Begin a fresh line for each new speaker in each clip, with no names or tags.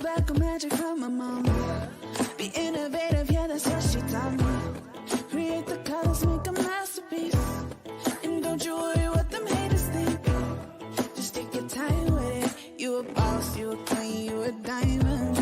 black magic from my mama. Be innovative, yeah, that's what she taught me. Create the colors, make a masterpiece. And don't you worry what them haters think. Just take your time with it. You a boss, you a queen, you a diamond.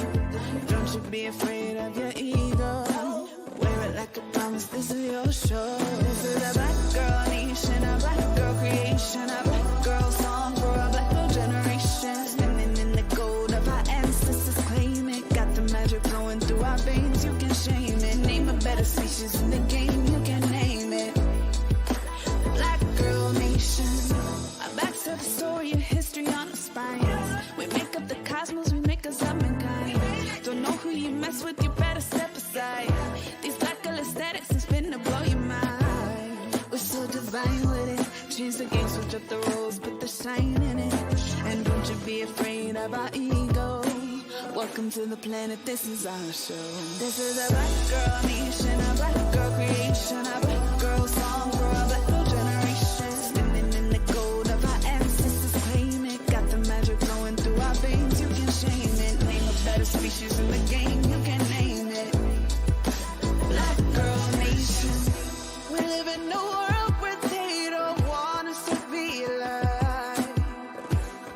Don't you be afraid of your ego. Wear it like a promise, this is your show. This is a black girl nation, a black girl creation, a black girl song for a black girl generation. Standing in the gold of our ancestors, claim it. Got the magic flowing through our veins, you can shame it. Name a better species in the game, you can name it. Black girl nation. Our backs have a story and history on our spines. We make up the cosmos, we make us up in kind. Don't know who you mess with, you better step aside. These black girl aesthetics is spin to blow your mind. We're so divine with it. Change the game, switch up the roles, put the shine in it. And don't you be afraid of our ego. Welcome to the planet, this is our show. This is a black girl nation, a black girl creation, a black girl song for a black girl generation. Spinning in the gold of our ancestors, claim it. Got the magic flowing through our veins, you can shame it. Name a better species in the game, you can name it. Black girl nation. We live in a world where they don't want us to be alive.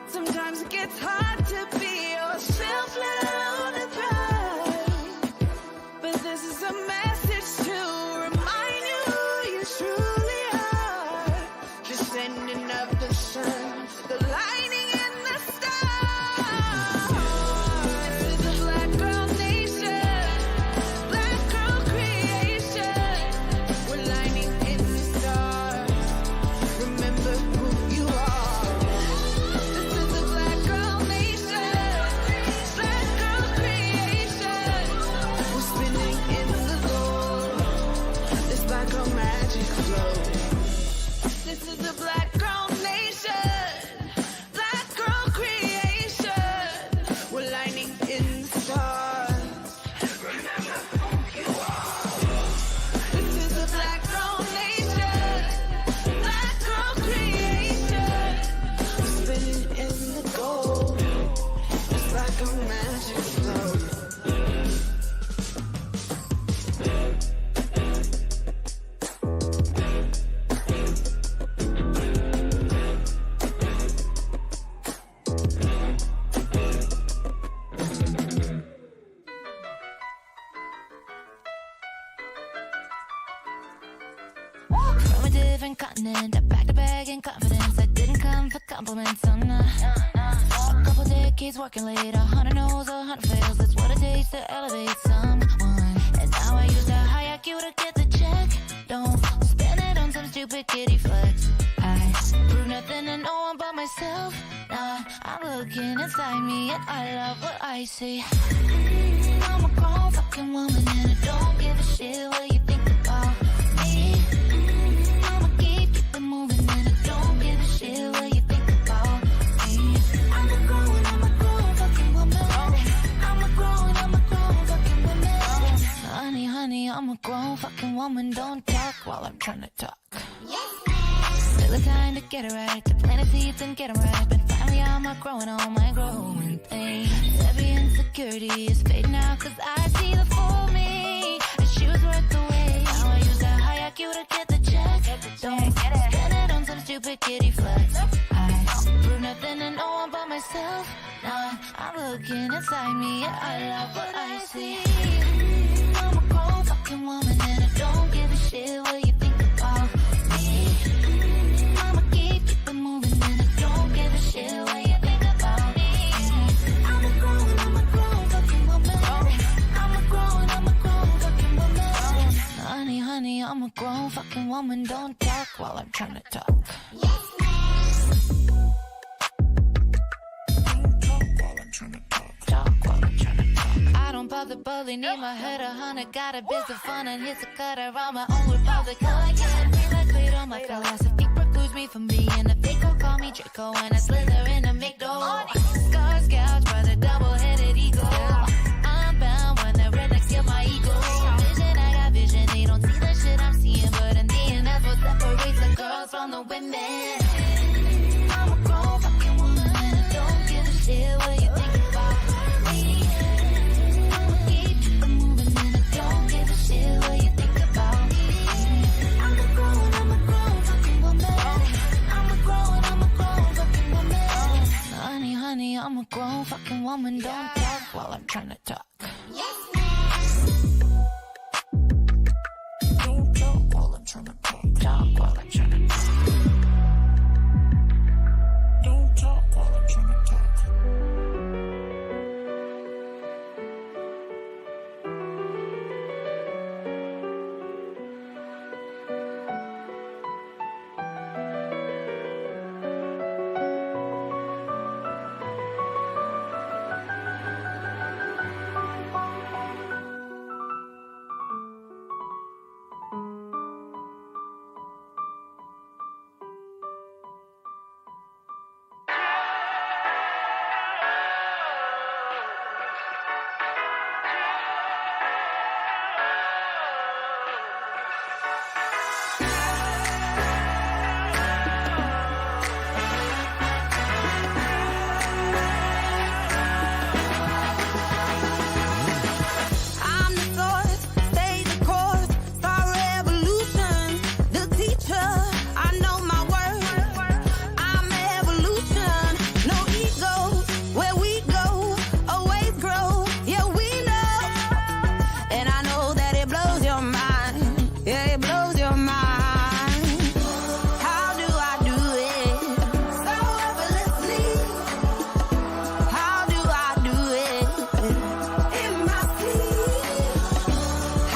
Sometimes it gets hard to be yourself, let alone a thrive. But this is a message to remind you who you truly are. Descending of the sun, the lightning in the stars. This is a black girl nation, black girl creation. We're lighting in the stars. Remember who you are. This is a black girl nation, black girl creation. We're spinning in the gold. This black girl magic flow. This is the black girl nation, black girl creation. We're lighting in the stars. Remember who you are. This is the black girl nation, black girl creation. We're spinning in the gold. This black girl magic flow.
From a different continent, I packed a bag in confidence. I didn't come for compliments, oh no. A couple decades working late, 100 no's, 100 fails. That's what it takes to elevate someone. And now I use the high IQ to get the check. Don't spend it on some stupid kitty flex. I prove nothing to no one but myself. Nah, I'm looking inside me and I love what I see. I'm a grown fucking woman and I don't give a shit what you think about me. I'ma keep it moving and I don't give a shit what you think about me. I'm a grown fucking woman. I'm a grown fucking woman. Honey, I'm a grown fucking woman. Don't talk while I'm trying to talk. Still the time to get it right, to plant the seeds and get them right. But finally I'm growing on my growing pains. Every insecurity is fading out cause I see the full me. And she was worth the wait. Now I use that high IQ to get the check. Don't spend it on some stupid kitty flex. I prove nothing to no one but myself. Now I'm looking inside me and I love what I see. I'm a grown fucking woman and I don't give a shit what you think about me. I'ma keep it moving and I don't give a shit what you think about me. I'm a grown fucking woman. I'm a grown fucking woman. Honey, I'm a grown fucking woman. Don't talk while I'm trying to talk. I don't bother bully, need my head 100. Got a biz of fun and hits a cutter on my own republic. I can't feel like weight on my philosophy precludes me from being a fake. Call me Draco and I slither in a McDo. Scars gouged by the double-headed ego. I'm bound when the rednecks kill my ego. Vision, I got vision, they don't see the shit I'm seeing. But in the end, that's what separates the girls from the women. I'm a grown fucking woman and I don't give a shit what you think about me. no fucking woman. Don't talk while I'm trying to talk.
Yes,
Don't talk while I'm trying to talk. Talk while I'm trying to talk. Don't talk while I'm trying to talk.
I'm the source, stay the course, start revolution. The teacher, I know my worth. I'm evolution, no ego. Where we go, always grow. Yeah, we know, and I know that it blows your mind. Yeah, it blows your mind. How do I do it? So effortlessly. How do I do it? In my sleep.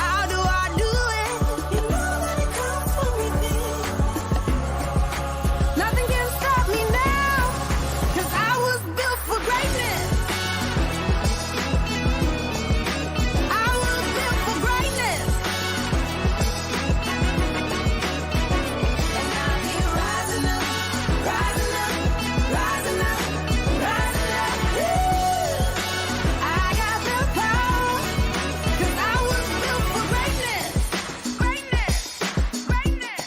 How do I do it? You know that it comes from within. Nothing can stop me now, 'cause I was built for greatness. I was built for greatness. And I keep rising up, rising up, rising up, rising up. I got the power, 'cause I was built for greatness. Greatness, greatness,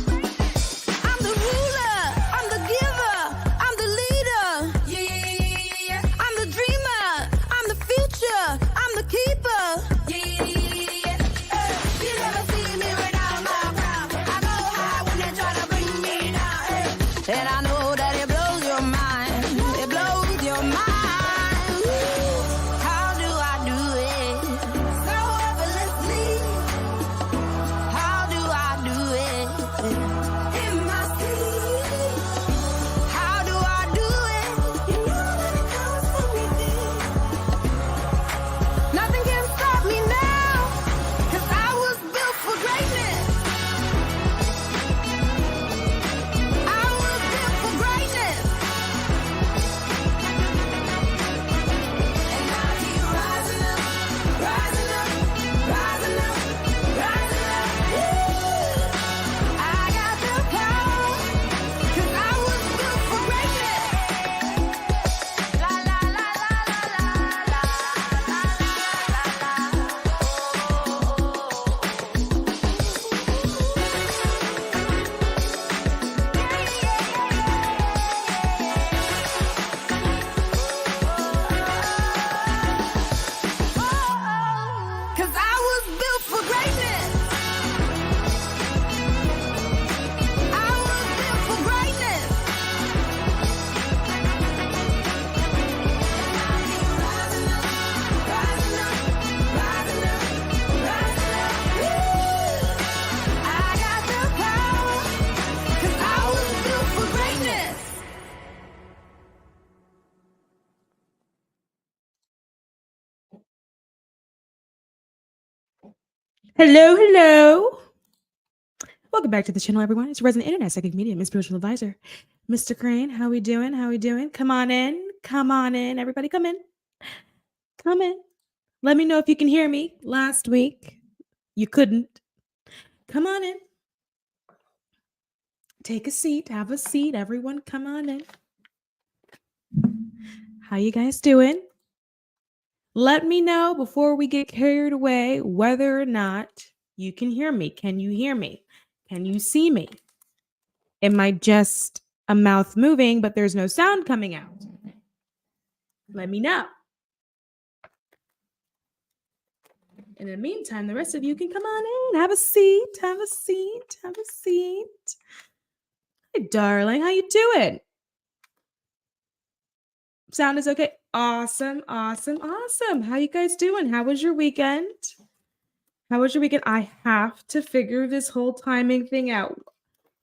greatness. I'm the ruler, I'm the giver, I'm the leader. Yeah. I'm the dreamer, I'm the future, I'm the keeper. Yeah. You never see me without my crown. I go high when they try to bring me down. And I know that it blows your mind. It blows your mind. How do I do it? So effortlessly. How do I do it? In my sleep. How do I do it? You know that it comes from within. Nothing can stop me now, 'cause I was built for greatness. I was built for greatness. And I keep rising up, rising up, rising up, rising up. I got the power, 'cause I was built for greatness. La la la la la la la la Cause I was built for greatness. I was built for greatness. Rising up, rising up, rising up, rising up. I got the power, 'cause I was built for greatness.
Hello. Welcome back to the channel, everyone. It's resident internet psychic medium and spiritual advisor, Mr. Crane. How we doing? How we doing? Come on in. Come on in. Everybody come in. Come in. Let me know if you can hear me. Last week, you couldn't. Come on in. Take a seat. Have a seat. Everyone come on in. How you guys doing? Let me know before we get carried away whether or not you can hear me. Can you hear me? Can you see me? Am I just a mouth moving, but there's no sound coming out? Let me know. In the meantime, the rest of you can come on in. Have a seat. Have a seat. Have a seat. Hey, darling. How you doing? Sound is okay. Awesome. How you guys doing? How was your weekend? I have to figure this whole timing thing out.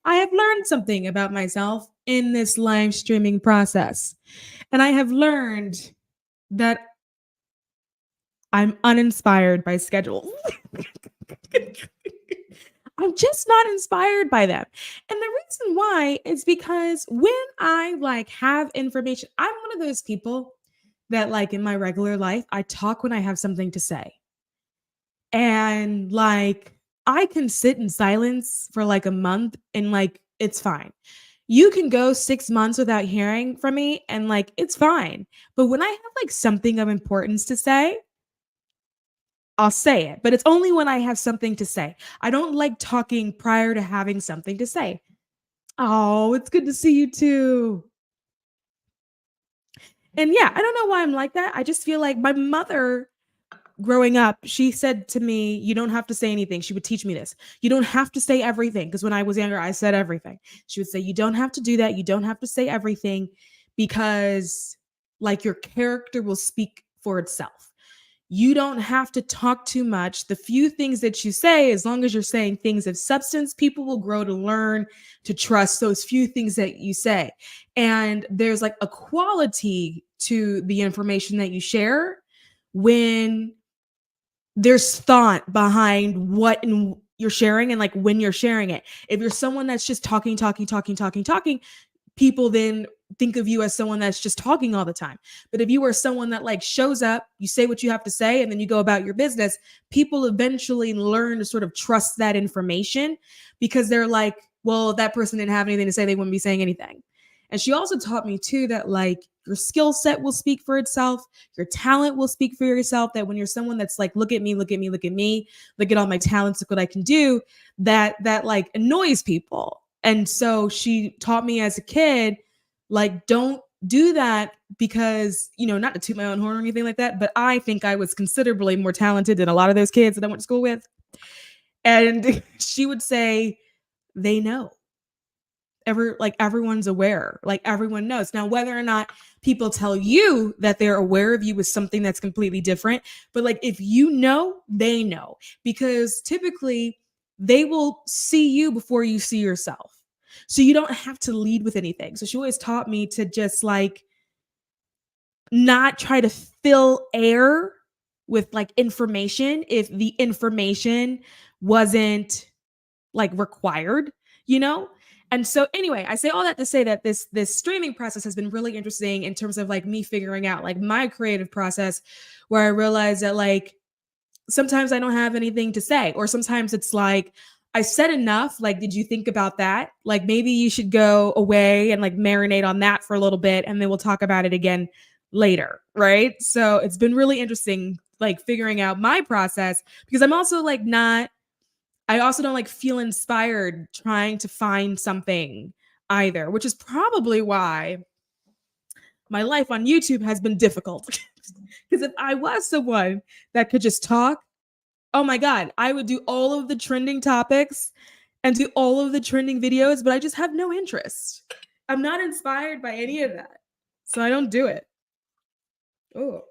I have learned something about myself in this live streaming process. And I have learned that I'm uninspired by schedules. I'm just not inspired by them. And the reason why is because when I have information, I'm one of those people that in my regular life, I talk when I have something to say. And I can sit in silence for a month and it's fine. You can go 6 months without hearing from me and it's fine. But when I have something of importance to say, I'll say it, but it's only when I have something to say. I don't like talking prior to having something to say. Oh, it's good to see you too. And yeah, I don't know why I'm like that. I just feel like my mother growing up, she said to me, you don't have to say anything. She would teach me this. You don't have to say everything. Because when I was younger, I said everything. She would say, you don't have to do that. You don't have to say everything because your character will speak for itself. You don't have to talk too much. The few things that you say, as long as you're saying things of substance, people will grow to learn to trust those few things that you say. And there's a quality to the information that you share when there's thought behind what you're sharing and when you're sharing it. If you're someone that's just talking, people then think of you as someone that's just talking all the time. But if you are someone that shows up, you say what you have to say, and then you go about your business, people eventually learn to sort of trust that information because they're well, that person didn't have anything to say, they wouldn't be saying anything. And she also taught me too that your skill set will speak for itself. Your talent will speak for yourself. That when you're someone that's look at me, look at all my talents, look what I can do, that annoys people. And so she taught me as a kid, don't do that because, not to toot my own horn or anything like that, but I think I was considerably more talented than a lot of those kids that I went to school with. And she would say, they know. Everyone's aware, everyone knows. Now, whether or not people tell you that they're aware of you is something that's completely different. But if you know, they know, because typically they will see you before you see yourself. So you don't have to lead with anything. So she always taught me to just not try to fill air with information if the information wasn't required, And so anyway, I say all that to say that this streaming process has been really interesting in terms of me figuring out my creative process, where I realize that sometimes I don't have anything to say, or sometimes it's I said enough. Did you think about that? Maybe you should go away and marinate on that for a little bit, and then we'll talk about it again later, right? So it's been really interesting figuring out my process, because I'm also I also don't feel inspired trying to find something either, which is probably why my life on YouTube has been difficult. Because if I was someone that could just talk, oh my God, I would do all of the trending topics and do all of the trending videos, but I just have no interest. I'm not inspired by any of that. So I don't do it. Oh,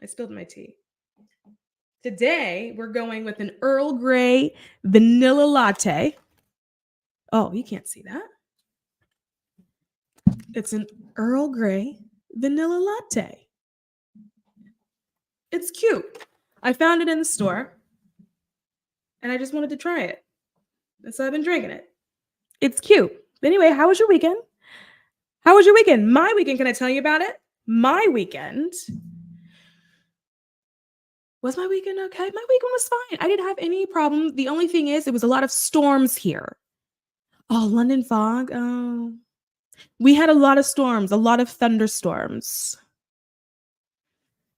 I spilled my tea. Today, we're going with an Earl Grey vanilla latte. Oh, you can't see that. It's an Earl Grey vanilla latte. It's cute. I found it in the store, and I just wanted to try it. And so I've been drinking it. It's cute. Anyway, how was your weekend? My weekend, can I tell you about it? My weekend... Was my weekend okay? My weekend was fine. I didn't have any problem. The only thing is, it was a lot of storms here. Oh, London fog. Oh, we had a lot of storms, a lot of thunderstorms.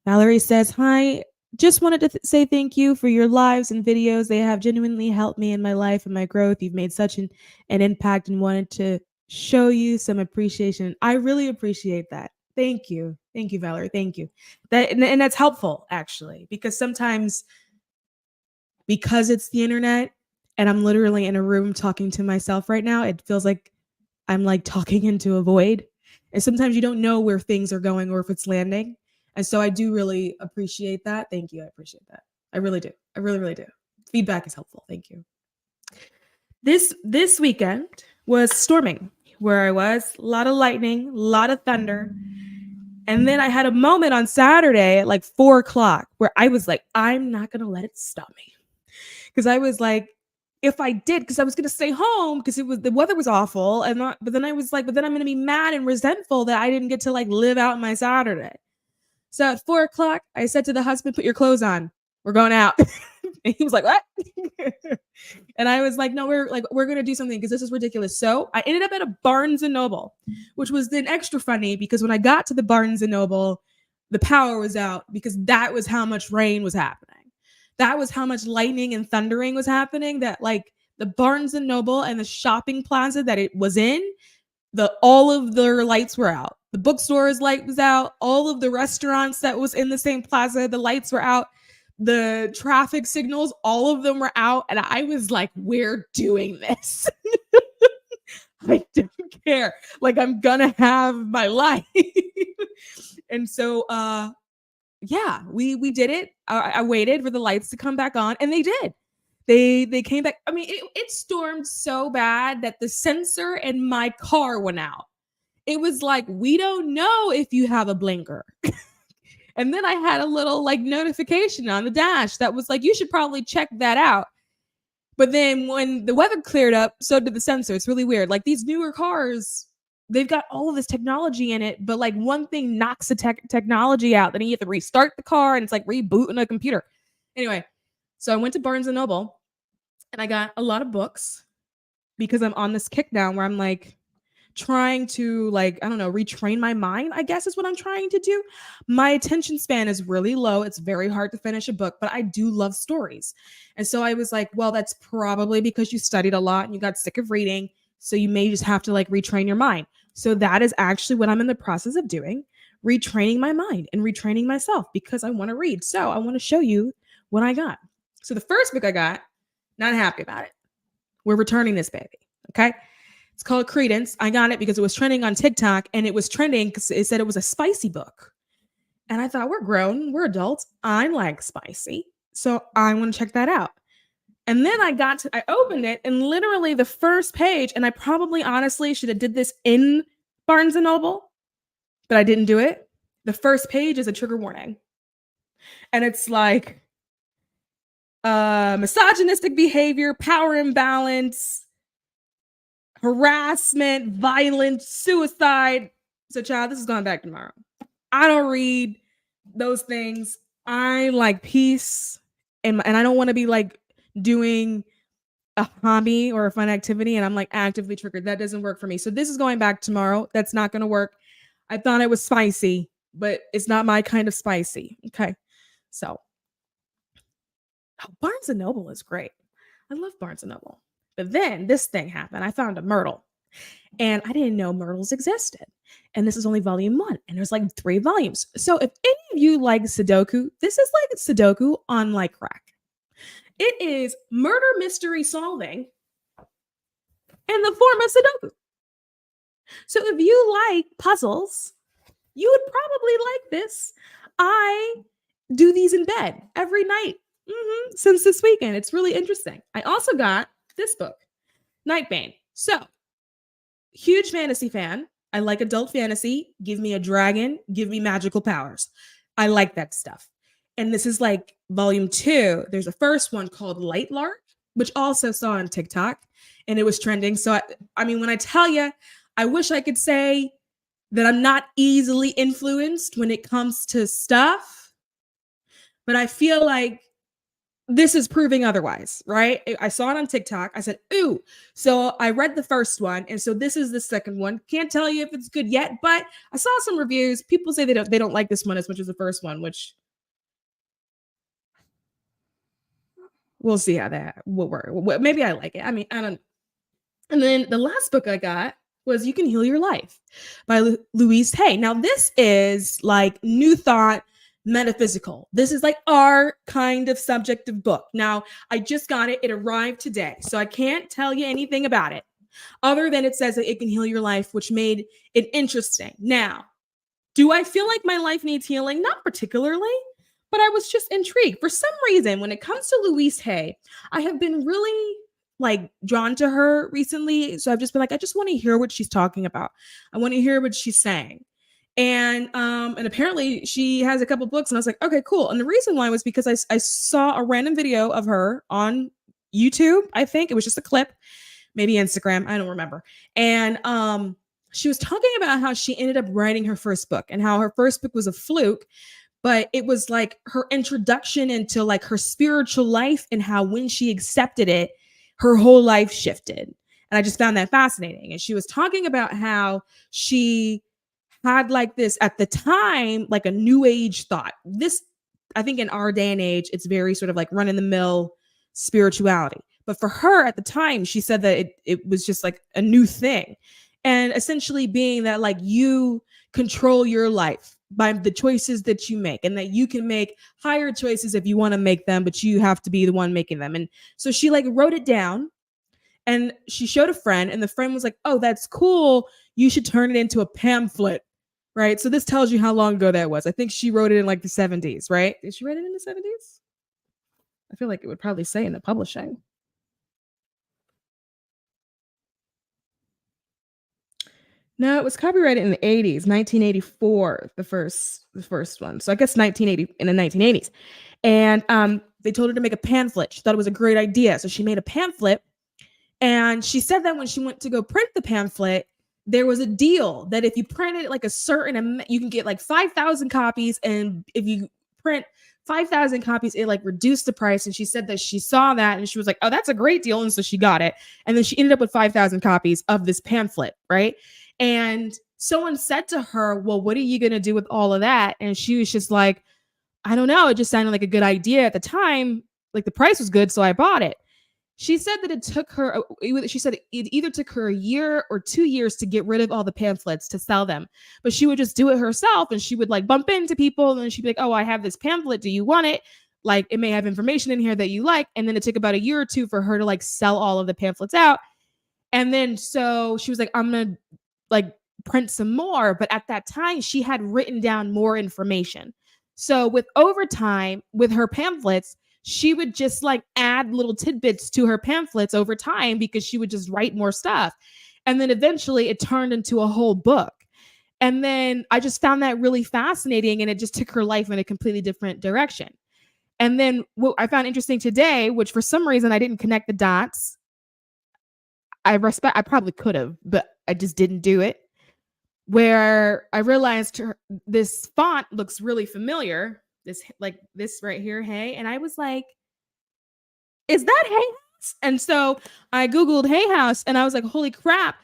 Valerie says, hi, just wanted to say thank you for your lives and videos. They have genuinely helped me in my life and my growth. You've made such an impact, and wanted to show you some appreciation. I really appreciate that. Thank you. Thank you, Valerie. Thank you. And that's helpful, actually, because sometimes, because it's the internet and I'm literally in a room talking to myself right now, it feels like I'm talking into a void. And sometimes you don't know where things are going or if it's landing. And so I do really appreciate that. Thank you. I appreciate that. I really do. I really, really do. Feedback is helpful. Thank you. This weekend was storming where I was. A lot of lightning, a lot of thunder. And then I had a moment on Saturday at like 4:00 where I was like, I'm not going to let it stop me. Because I was like, if I did, because I was going to stay home because the weather was awful. But then I was like, but then I'm going to be mad and resentful that I didn't get to like live out my Saturday. So at 4:00, I said to the husband, put your clothes on. We're going out. And he was like, what? And I was like, no, we're going to do something because this is ridiculous. So I ended up at a Barnes and Noble, which was then extra funny because when I got to the Barnes and Noble, the power was out because that was how much rain was happening. That was how much lightning and thundering was happening, that like the Barnes and Noble and the shopping plaza that it was in, all of their lights were out. The bookstore's light was out. All of the restaurants that was in the same plaza, the lights were out. The traffic signals, all of them were out. And I was like, we're doing this. I don't care. Like, I'm gonna have my life. And so yeah, we did it. I waited for the lights to come back on, and they did. They came back. I mean, it stormed so bad that the sensor in my car went out. It was like, we don't know if you have a blinker. And then I had a little like notification on the dash that was like, you should probably check that out. But then when the weather cleared up, so did the sensor. It's really weird. Like these newer cars, they've got all of this technology in it, but like one thing knocks the technology out. Then you have to restart the car and it's like rebooting a computer. Anyway, so I went to Barnes and Noble and I got a lot of books because I'm on this kick now where I'm like trying to like, I don't know, retrain my mind, I guess is what I'm trying to do. My attention span is really low. It's very hard to finish a book, but I do love stories. And so I was like, well, that's probably because you studied a lot and you got sick of reading. So you may just have to like retrain your mind. So that is actually what I'm in the process of doing, retraining my mind and retraining myself because I want to read. So I want to show you what I got. So the first book I got, not happy about it. We're returning this baby. Okay. It's called Credence. I got it because it was trending on TikTok and it was trending because it said it was a spicy book. And I thought, we're grown, we're adults. I like spicy. So I want to check that out. And then I opened it and literally the first page, and I probably honestly should have did this in Barnes and Noble, but I didn't do it. The first page is a trigger warning. And it's like misogynistic behavior, power imbalance, harassment, violence, suicide. So child, this is going back tomorrow. I don't read those things. I like peace and I don't want to be like doing a hobby or a fun activity and I'm like actively triggered. That doesn't work for me. So this is going back tomorrow. That's not going to work. I thought it was spicy, but it's not my kind of spicy. Okay. So Barnes and Noble is great. I love Barnes and Noble. But then this thing happened. I found a Myrtle and I didn't know Myrtles existed. And this is only volume 1 and there's like 3 volumes. So if any of you like Sudoku, this is like Sudoku on like crack. It is murder mystery solving in the form of Sudoku. So if you like puzzles, you would probably like this. I do these in bed every night since this weekend. It's really interesting. I also got this book, Nightbane. So, huge fantasy fan. I like adult fantasy. Give me a dragon. Give me magical powers. I like that stuff. And this is like volume 2. There's a first one called Light Lark, which also saw on TikTok, and it was trending. So, I mean, when I tell you, I wish I could say that I'm not easily influenced when it comes to stuff, but I feel like this is proving otherwise, right? I saw it on TikTok. I said, ooh. So I read the first one. And so this is the second one. Can't tell you if it's good yet, but I saw some reviews. People say they don't like this one as much as the first one, which we'll see how that will work. Maybe I like it. I mean, I don't. And then the last book I got was You Can Heal Your Life by Louise Hay. Now this is like new thought, metaphysical. This is like our kind of subjective book. Now, I just got it. It arrived today. So I can't tell you anything about it. other than it says that it can heal your life, which made it interesting. Now, do I feel like my life needs healing? Not particularly, but I was just intrigued. For some reason, when it comes to Louise Hay, I have been really like drawn to her recently. So I've just been like, I just want to hear what she's talking about. I want to hear what she's saying. And apparently she has a couple books, and I was like, okay, cool. And the reason why was because I saw a random video of her on YouTube. I think it was just a clip, maybe Instagram, I don't remember. And she was talking about how she ended up writing her first book, and how her first book was a fluke, but it was like her introduction into like her spiritual life, and how when she accepted it, her whole life shifted. And I just found that fascinating. And she was talking about how she had like this at the time, like a new age thought. This, I think in our day and age, it's very sort of like run in the mill spirituality. But for her at the time, she said that it was just like a new thing. And essentially being that like you control your life by the choices that you make, and that you can make higher choices if you want to make them, but you have to be the one making them. And so she like wrote it down, and she showed a friend, and the friend was like, oh, that's cool. You should turn it into a pamphlet. Right. So this tells you how long ago that was. I think she wrote it in like the 70s, right? Did she write it in the 70s? I feel like it would probably say in the publishing. No, it was copyrighted in the 80s, 1984, the first one. So I guess 1980 in the 1980s. And they told her to make a pamphlet. She thought it was a great idea. So she made a pamphlet. And she said that when she went to go print the pamphlet, there was a deal that if you printed like a certain amount, you can get like 5,000 copies. And if you print 5,000 copies, it like reduced the price. And she said that she saw that and she was like, oh, that's a great deal. And so she got it. And then she ended up with 5,000 copies of this pamphlet, right? And someone said to her, well, what are you going to do with all of that? And she was just like, I don't know. It just sounded like a good idea at the time. Like the price was good, so I bought it. She said that it took her, she said it either took her a year or 2 years to get rid of all the pamphlets to sell them. But she would just do it herself, and she would like bump into people, and she'd be like, oh, I have this pamphlet. Do you want it? Like it may have information in here that you like. And then it took about a year or two for her to like sell all of the pamphlets out. And then so she was like, I'm going to like print some more. But at that time, she had written down more information. So with overtime, with her pamphlets, she would just like add little tidbits to her pamphlets over time because she would just write more stuff. And then eventually it turned into a whole book. And then I just found that really fascinating, and it just took her life in a completely different direction. And then what I found interesting today, which for some reason I didn't connect the dots. I probably could have, but I just didn't do it. Where I realized this font looks really familiar. This right here, Hay. And I was like, is that Hay House? And so I Googled Hay House, and I was like, holy crap.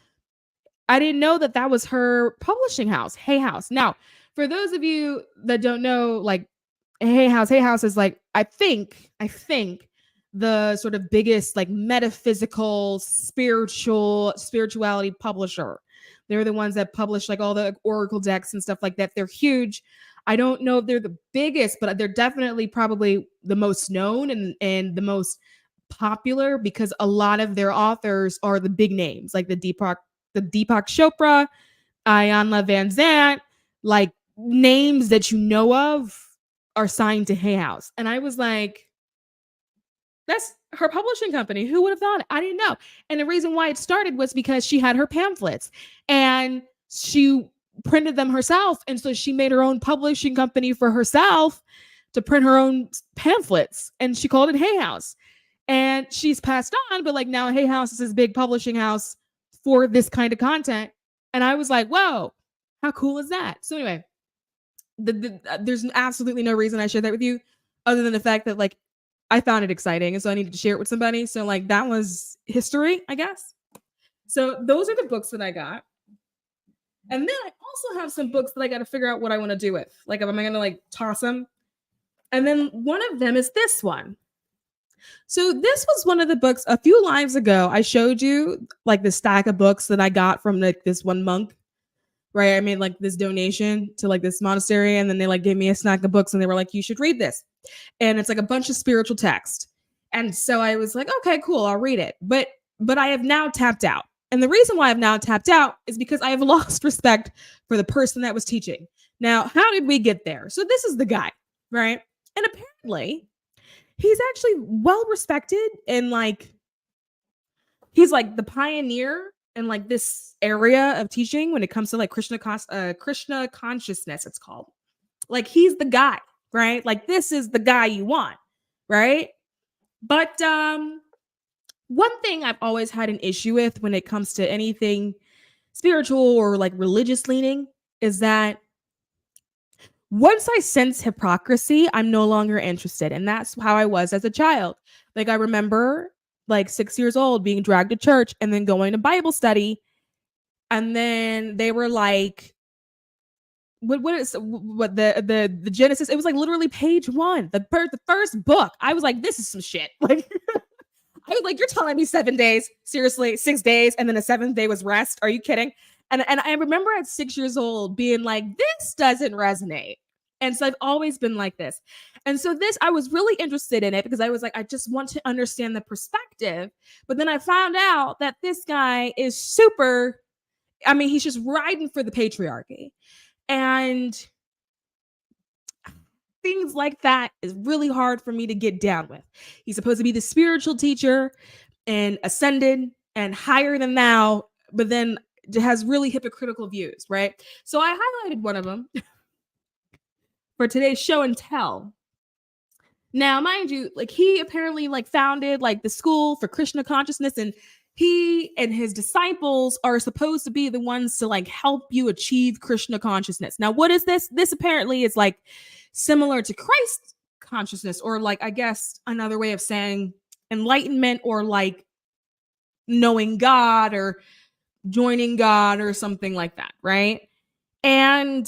I didn't know that that was her publishing house, Hay House. Now, for those of you that don't know, like Hay House is like, I think the sort of biggest like metaphysical, spirituality publisher. They're the ones that publish like all the oracle decks and stuff like that. They're huge. I don't know if they're the biggest, but they're definitely probably the most known and the most popular, because a lot of their authors are the big names, like the Deepak Chopra, Ayanna Van Zandt, like names that you know of are signed to Hay House. And I was like, that's her publishing company. Who would have thought it? I didn't know. And the reason why it started was because she had her pamphlets and she printed them herself. And so she made her own publishing company for herself to print her own pamphlets. And she called it Hay House. And she's passed on, but like now Hay House is this big publishing house for this kind of content. And I was like, whoa, how cool is that? So anyway, there's absolutely no reason I shared that with you other than the fact that like I found it exciting. And so I needed to share it with somebody. So like that was history, I guess. So those are the books that I got. And then I also have some books that I got to figure out what I want to do with. Like, am I going to like toss them? And then one of them is this one. So this was one of the books a few lives ago. I showed you like the stack of books that I got from like this one monk, right? I made like this donation to like this monastery, and then they like gave me a stack of books and they were like, you should read this. And it's like a bunch of spiritual text. And so I was like, okay, cool, I'll read it. But I have now tapped out. And the reason why I've now tapped out is because I have lost respect for the person that was teaching. Now, how did we get there? So this is the guy, right? And apparently, he's actually well respected and like he's like the pioneer in like this area of teaching when it comes to like Krishna consciousness, it's called. Like he's the guy, right? Like this is the guy you want, right? But one thing I've always had an issue with when it comes to anything spiritual or like religious leaning is that once I sense hypocrisy, I'm no longer interested. And that's how I was as a child. Like I remember like 6 years old being dragged to church and then going to Bible study. And then they were like, what the Genesis? It was like literally page 1, the first book. I was like, this is some shit. Like I was like, you're telling me 7 days, seriously, 6 days, and then the 7th day was rest. Are you kidding? And I remember at 6 years old being like, this doesn't resonate. And so I've always been like this. And so I was really interested in it because I was like, I just want to understand the perspective. But then I found out that this guy is super, I mean, he's just riding for the patriarchy. And things like that is really hard for me to get down with. He's supposed to be the spiritual teacher and ascended and higher than thou, but then has really hypocritical views, right? So I highlighted one of them for today's show and tell. Now, mind you, like he apparently like founded like the school for Krishna consciousness, and he and his disciples are supposed to be the ones to like help you achieve Krishna consciousness. Now, what is this? This apparently is like similar to Christ consciousness, or like, I guess another way of saying enlightenment, or like knowing God or joining God or something like that, right? And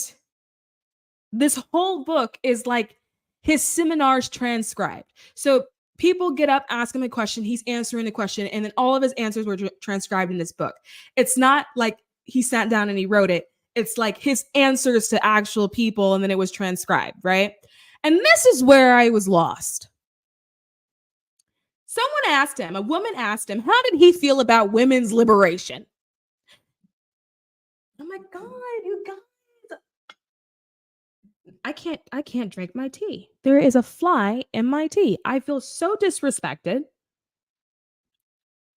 this whole book is like his seminars transcribed. So people get up, ask him a question, he's answering the question, and then all of his answers were transcribed in this book. It's not like he sat down and he wrote it. It's like his answers to actual people, and then it was transcribed, right? And this is where I was lost. A woman asked him, how did he feel about women's liberation? Oh my God, you guys. I can't drink my tea. There is a fly in my tea. I feel so disrespected.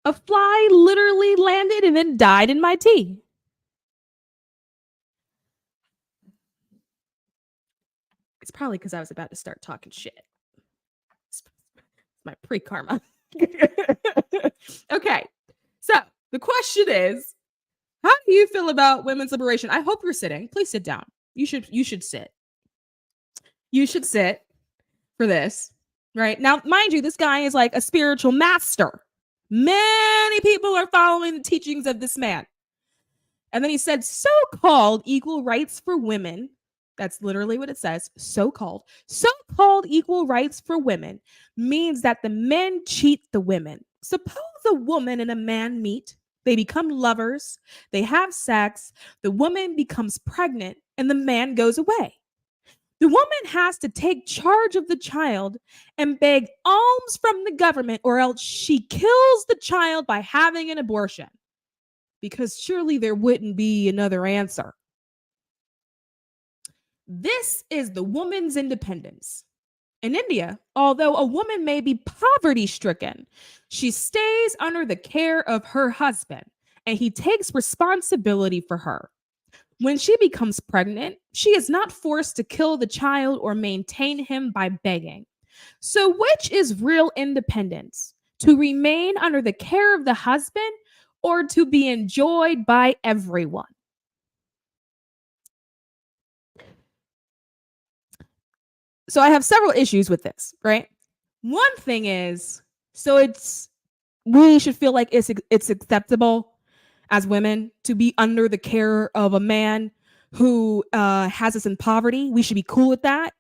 A fly literally landed and then died in my tea. It's probably because I was about to start talking shit. It's my pre-karma. Okay. So the question is, how do you feel about women's liberation? I hope you're sitting. Please sit down. You should sit. You should sit for this, right? Now, mind you, this guy is like a spiritual master. Many people are following the teachings of this man. And then he said, so-called equal rights for women. That's literally what it says. So-called equal rights for women means that the men cheat the women. Suppose a woman and a man meet. They become lovers. They have sex. The woman becomes pregnant and the man goes away. The woman has to take charge of the child and beg alms from the government, or else she kills the child by having an abortion. Because surely there wouldn't be another answer. This is the woman's independence. In India, although a woman may be poverty-stricken, she stays under the care of her husband, and he takes responsibility for her. When she becomes pregnant, she is not forced to kill the child or maintain him by begging. So which is real independence? To remain under the care of the husband, or to be enjoyed by everyone? So I have several issues with this, right? One thing is, we should feel like it's acceptable as women to be under the care of a man who has us in poverty. We should be cool with that.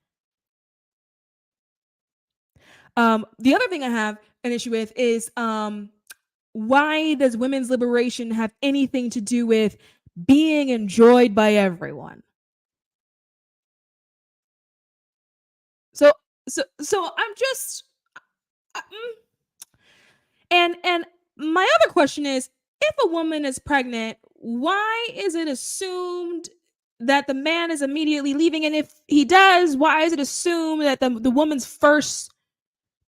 The other thing I have an issue with is why does women's liberation have anything to do with being enjoyed by everyone? So I'm just and my other question is, if a woman is pregnant, why is it assumed that the man is immediately leaving? And if he does, why is it assumed that the woman's first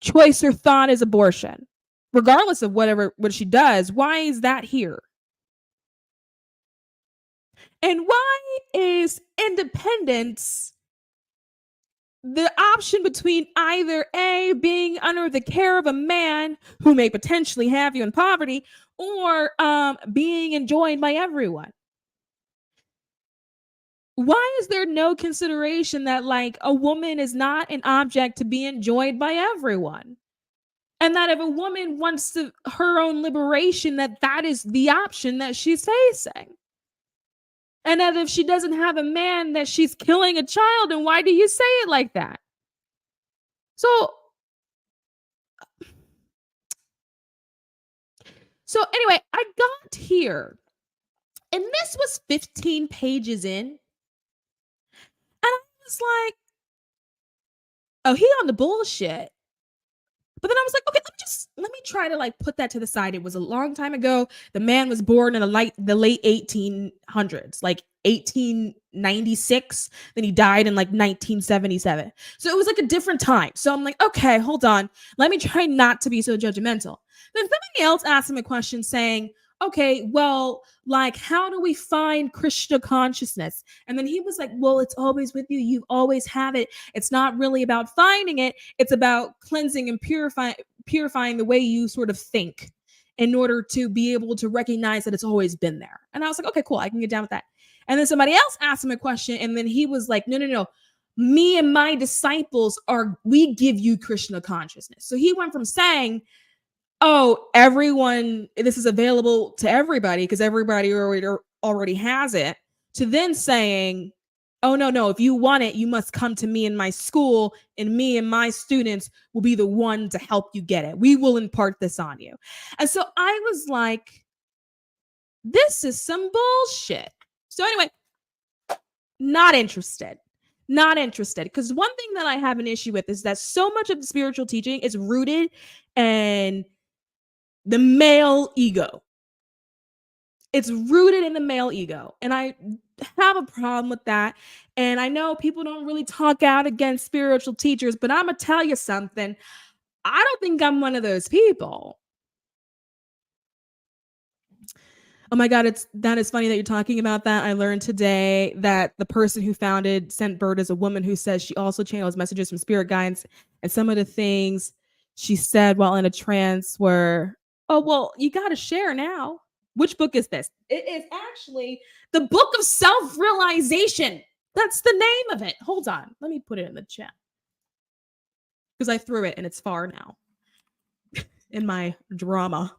choice or thought is abortion? Regardless of what she does, why is that here? And why is independence the option between either A, being under the care of a man who may potentially have you in poverty, or being enjoyed by everyone? Why is there no consideration that like a woman is not an object to be enjoyed by everyone? And that if a woman wants her own liberation, that is the option that she's facing. And that if she doesn't have a man, that she's killing a child. And why do you say it like that? So anyway, I got here, and this was 15 pages in, and I was like, oh, he on the bullshit. But then I was like, okay, let me try to like put that to the side. It was a long time ago. The man was born in the late 1800s, like 1896. Then he died in like 1977. So it was like a different time. So I'm like, okay, hold on. Let me try not to be so judgmental. Then somebody else asked him a question saying, okay, well, like, how do we find Krishna consciousness? And then he was like, well, it's always with you. You always have it. It's not really about finding it. It's about cleansing and purifying the way you sort of think in order to be able to recognize that it's always been there. And I was like, okay, cool. I can get down with that. And then somebody else asked him a question. And then he was like, no. Me and my disciples we give you Krishna consciousness. So he went from saying, oh, everyone, this is available to everybody because everybody already has it, to then saying, oh, no, if you want it, you must come to me in my school, and me and my students will be the one to help you get it. We will impart this on you. And so I was like, this is some bullshit. So anyway, not interested. Because one thing that I have an issue with is that so much of the spiritual teaching is rooted in the male ego. It's rooted in the male ego. And I have a problem with that. And I know people don't really talk out against spiritual teachers, but I'm going to tell you something. I don't think I'm one of those people. Oh my God, that is funny that you're talking about that. I learned today that the person who founded Scent Bird is a woman who says she also channels messages from spirit guides. And some of the things she said while in a trance were, oh, well, you got to share now. Which book is this? It is actually the Book of Self-Realization. That's the name of it. Hold on. Let me put it in the chat. Because I threw it and it's far now in my drama.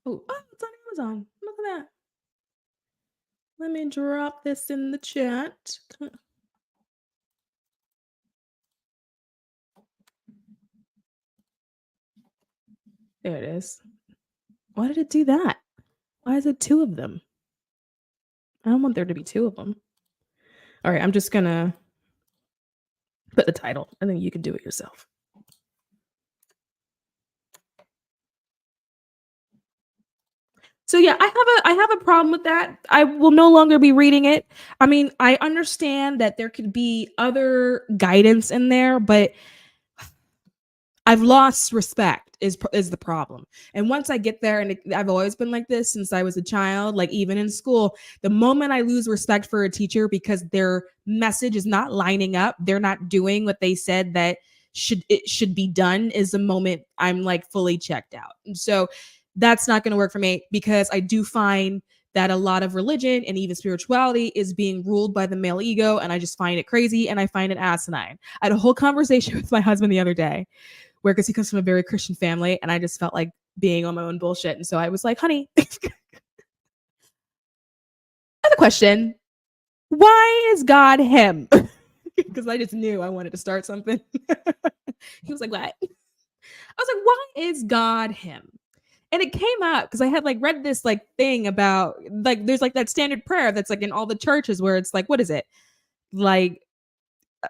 Oh, it's on Amazon. Look at that. Let me drop this in the chat. There it is. Why did it do that? Why is it two of them? I don't want there to be two of them. All right, I'm just going to put the title, and then you can do it yourself. So yeah, I have a problem with that. I will no longer be reading it. I mean, I understand that there could be other guidance in there, but I've lost respect is the problem. And once I get there, and I've always been like this since I was a child, like even in school, the moment I lose respect for a teacher because their message is not lining up, they're not doing what they said that it should be done, is the moment I'm like fully checked out. And so that's not going to work for me, because I do find that a lot of religion and even spirituality is being ruled by the male ego. And I just find it crazy, and I find it asinine. I had a whole conversation with my husband the other day where, because he comes from a very Christian family, and I just felt like being on my own bullshit. And so I was like, honey, I have a question. Why is God him? Because I just knew I wanted to start something. He was like, what? I was like, why is God him? And it came up because I had like read this like thing about like, there's like that standard prayer that's like in all the churches where it's like, what is it? Like,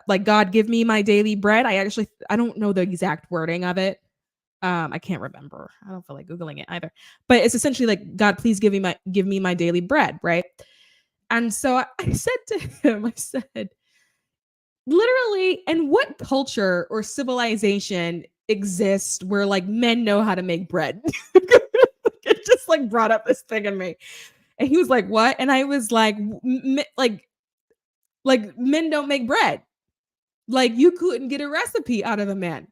like, God, give me my daily bread. I don't know the exact wording of it. I can't remember. I don't feel like Googling it either. But it's essentially like, God, please give me my daily bread, right? And so I said to him, I said, literally, and what culture or civilization exists where like men know how to make bread? It just like brought up this thing in me. And he was like, what? And I was like, like men don't make bread. Like you couldn't get a recipe out of a man.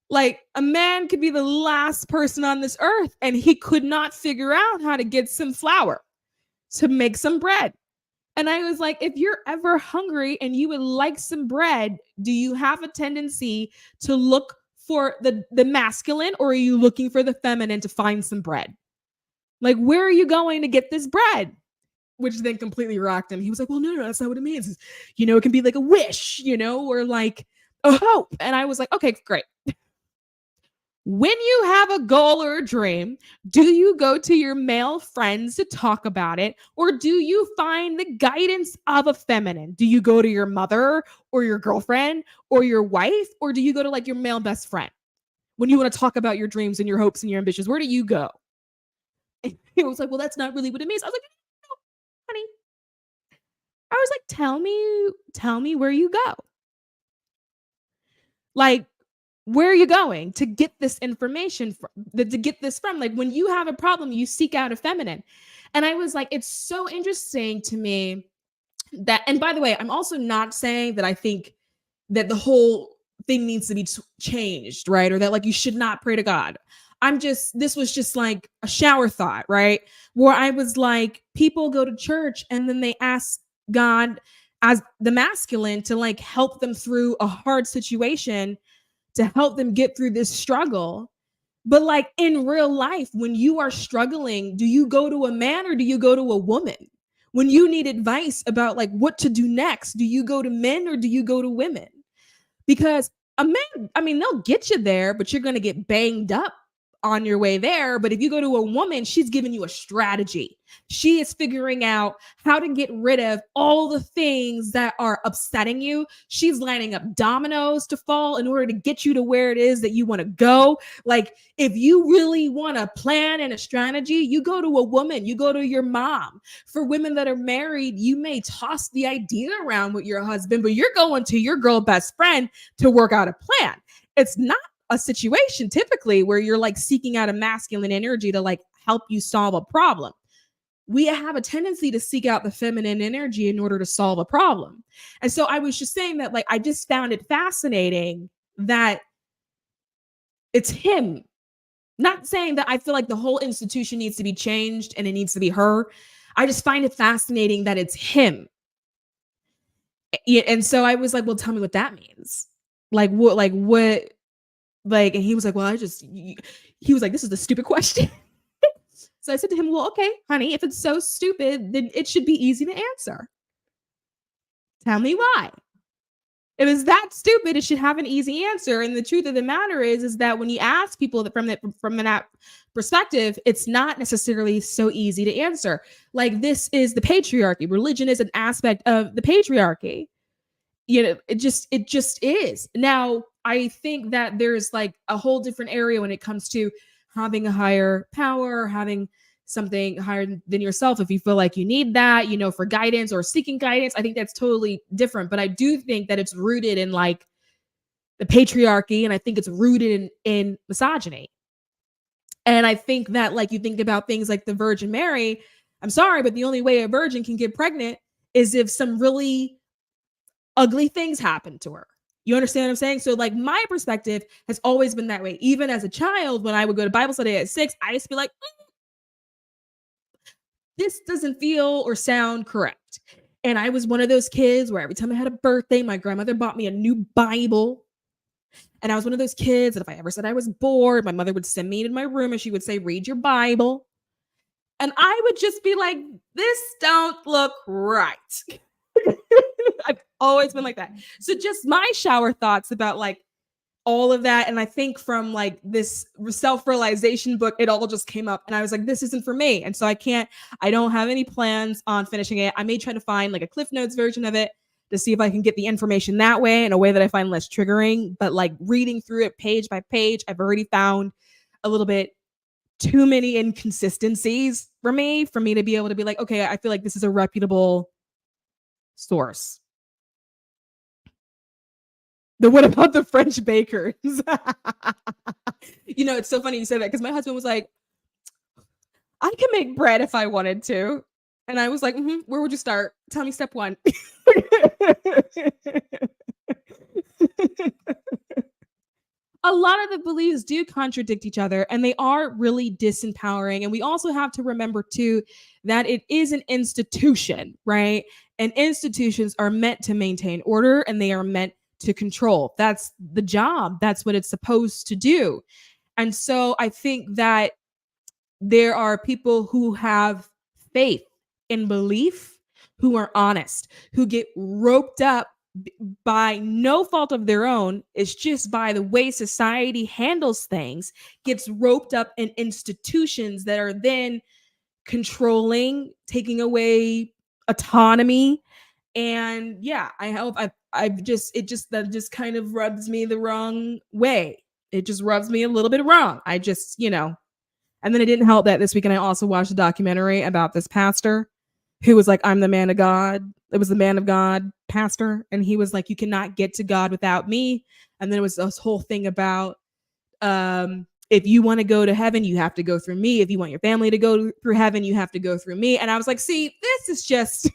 Like a man could be the last person on this earth and he could not figure out how to get some flour to make some bread. And I was like, if you're ever hungry and you would like some bread, do you have a tendency to look for the masculine, or are you looking for the feminine to find some bread? Like, where are you going to get this bread? Which then completely rocked him. He was like, well, no, that's not what it means. It can be like a wish, or like a hope. And I was like, okay, great. When you have a goal or a dream, do you go to your male friends to talk about it? Or do you find the guidance of a feminine? Do you go to your mother or your girlfriend or your wife? Or do you go to like your male best friend? When you want to talk about your dreams and your hopes and your ambitions, where do you go? And he was like, well, that's not really what it means. I was like, no, honey. I was like, tell me where you go. Like, where are you going to get this information from? To get this from? Like when you have a problem, you seek out a feminine. And I was like, it's so interesting to me that, and by the way, I'm also not saying that I think that the whole thing needs to be changed, right? Or that like you should not pray to God. This was just like a shower thought, right? Where I was like, people go to church and then they ask God as the masculine to like help them through a hard situation, to help them get through this struggle. But like in real life, when you are struggling, do you go to a man or do you go to a woman? When you need advice about like what to do next, do you go to men or do you go to women? Because a man, I mean, they'll get you there, but you're going to get banged up on your way there. But if you go to a woman, she's giving you a strategy. She is figuring out how to get rid of all the things that are upsetting you. She's lining up dominoes to fall in order to get you to where it is that you want to go. Like if you really want a plan and a strategy, you go to a woman, you go to your mom. For women that are married, you may toss the idea around with your husband, but you're going to your girl best friend to work out a plan. It's not a situation typically where you're like seeking out a masculine energy to like help you solve a problem. We have a tendency to seek out the feminine energy in order to solve a problem. And so I was just saying that like I just found it fascinating that it's him. Not saying that I feel like the whole institution needs to be changed and it needs to be her. I just find it fascinating that it's him. And so I was like, well, tell me what that means. Like what and he was like, well, he was like, this is a stupid question. So I said to him, well, okay, honey, if it's so stupid, then it should be easy to answer. Tell me why. If it's that stupid, it should have an easy answer. And the truth of the matter is that when you ask people that from that perspective, it's not necessarily so easy to answer. Like this is the patriarchy. Religion is an aspect of the patriarchy. It just is. Now, I think that there's like a whole different area when it comes to having a higher power, having something higher than yourself. If you feel like you need that, for guidance or seeking guidance, I think that's totally different. But I do think that it's rooted in like the patriarchy. And I think it's rooted in misogyny. And I think that like you think about things like the Virgin Mary, I'm sorry, but the only way a virgin can get pregnant is if some really ugly things happen to her. You understand what I'm saying? So like my perspective has always been that way. Even as a child, when I would go to Bible study at 6, I used to be like, this doesn't feel or sound correct. And I was one of those kids where every time I had a birthday, my grandmother bought me a new Bible. And I was one of those kids that if I ever said I was bored, my mother would send me into my room and she would say, read your Bible. And I would just be like, this don't look right. I've always been like that. So just my shower thoughts about like all of that. And I think from like this self-realization book, it all just came up and I was like, this isn't for me. And so I don't have any plans on finishing it. I may try to find like a Cliff Notes version of it. to see if I can get the information that way in a way that I find less triggering. But like reading through it page by page, I've already found a little bit too many inconsistencies for me to be able to be like, okay, I feel like this is a reputable source. But what about the French bakers? It's so funny you say that because my husband was like, I can make bread if I wanted to. And I was like, where would you start? Tell me step one. A lot of the beliefs do contradict each other and they are really disempowering. And we also have to remember too that it is an institution, right? And institutions are meant to maintain order and they are meant to control. That's the job. That's what it's supposed to do. And so I think that there are people who have faith in belief, who are honest, who get roped up by no fault of their own. It's just by the way society handles things, gets roped up in institutions that are then controlling, taking away autonomy. And yeah, I've just that just kind of rubs me the wrong way. It just rubs me a little bit wrong. I just, and then it didn't help that this weekend I also watched a documentary about this pastor who was like, I'm the man of God. It was the man of God pastor. And he was like, you cannot get to God without me. And then it was this whole thing about if you want to go to heaven, you have to go through me. If you want your family to go through heaven, you have to go through me. And I was like, see, this is just,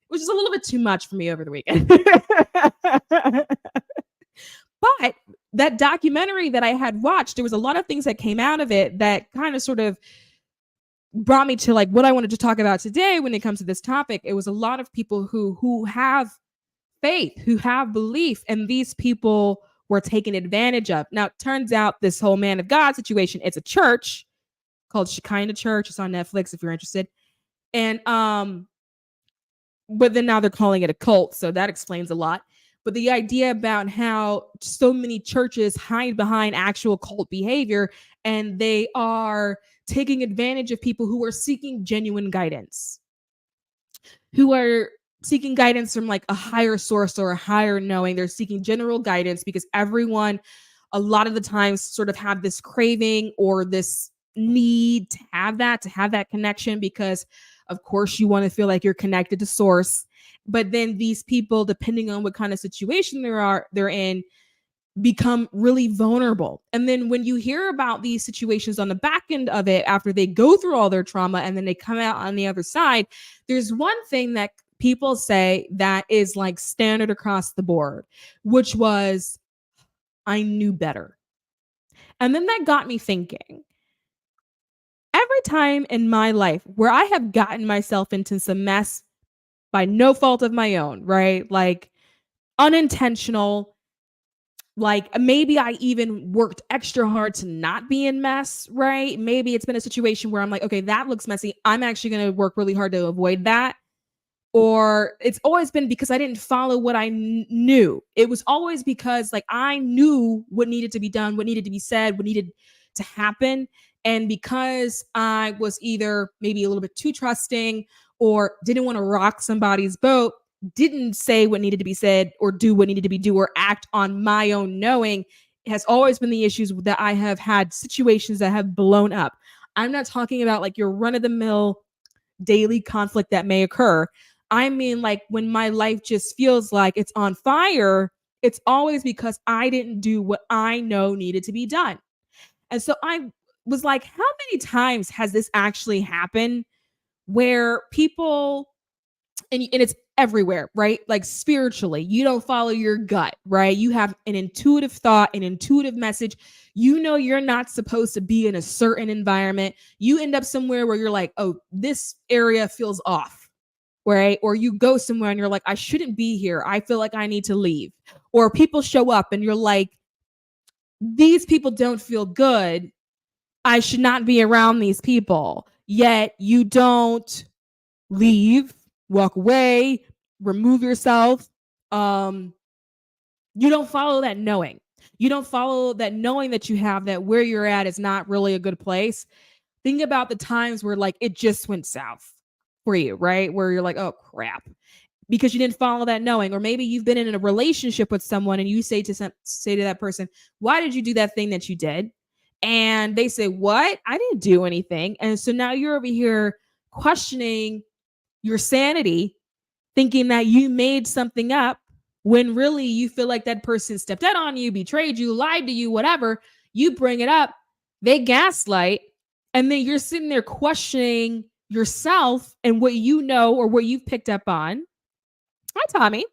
which is a little bit too much for me over the weekend. But that documentary that I had watched, there was a lot of things that came out of it that kind of sort of brought me to like what I wanted to talk about today when it comes to this topic. It was a lot of people who have faith, who have belief, and these people were taken advantage of. Now, it turns out this whole man of God situation, it's a church called Shekinah Church. It's on Netflix if you're interested. And but then now they're calling it a cult, so that explains a lot. But the idea about how so many churches hide behind actual cult behavior and they are taking advantage of people who are seeking genuine guidance, who are seeking guidance from like a higher source or a higher knowing. They're seeking general guidance because everyone, a lot of the times, sort of have this craving or this need to have that connection because, of course, you want to feel like you're connected to source. But then these people, depending on what kind of situation they're in, become really vulnerable. And then when you hear about these situations on the back end of it, after they go through all their trauma and then they come out on the other side, there's one thing that people say that is like standard across the board, which was, I knew better. And then that got me thinking. Every time in my life where I have gotten myself into some mess by no fault of my own, right? Like unintentional, like maybe I even worked extra hard to not be in mess, right? Maybe it's been a situation where I'm like, okay, that looks messy. I'm actually going to work really hard to avoid that. Or it's always been because I didn't follow what I knew. It was always because like I knew what needed to be done, what needed to be said, what needed to happen. And because I was either maybe a little bit too trusting or didn't want to rock somebody's boat, didn't say what needed to be said or do what needed to be do or act on my own knowing, it has always been the issues that I have had situations that have blown up. I'm not talking about like your run-of-the-mill daily conflict that may occur. I mean, like when my life just feels like it's on fire, it's always because I didn't do what I know needed to be done. And so I was like, how many times has this actually happened where people, and it's everywhere, right? Like spiritually, you don't follow your gut, right? You have an intuitive thought, an intuitive message. You know you're not supposed to be in a certain environment. You end up somewhere where you're like, oh, this area feels off, right? Or you go somewhere and you're like, I shouldn't be here. I feel like I need to leave. Or people show up and you're like, these people don't feel good. I should not be around these people. Yet you don't leave, walk away, remove yourself. You don't follow that knowing. You don't follow that knowing that you have that where you're at is not really a good place. Think about the times where like it just went south for you, right? Where you're like, oh crap. because you didn't follow that knowing. Or maybe you've been in a relationship with someone and you say to that person, why did you do that thing that you did? And they say, what? I didn't do anything. And so now you're over here questioning your sanity, thinking that you made something up when really you feel like that person stepped out on you, betrayed you, lied to you, whatever. You bring it up, they gaslight, and then you're sitting there questioning yourself and what you know or what you've picked up on. Hi, Tommy.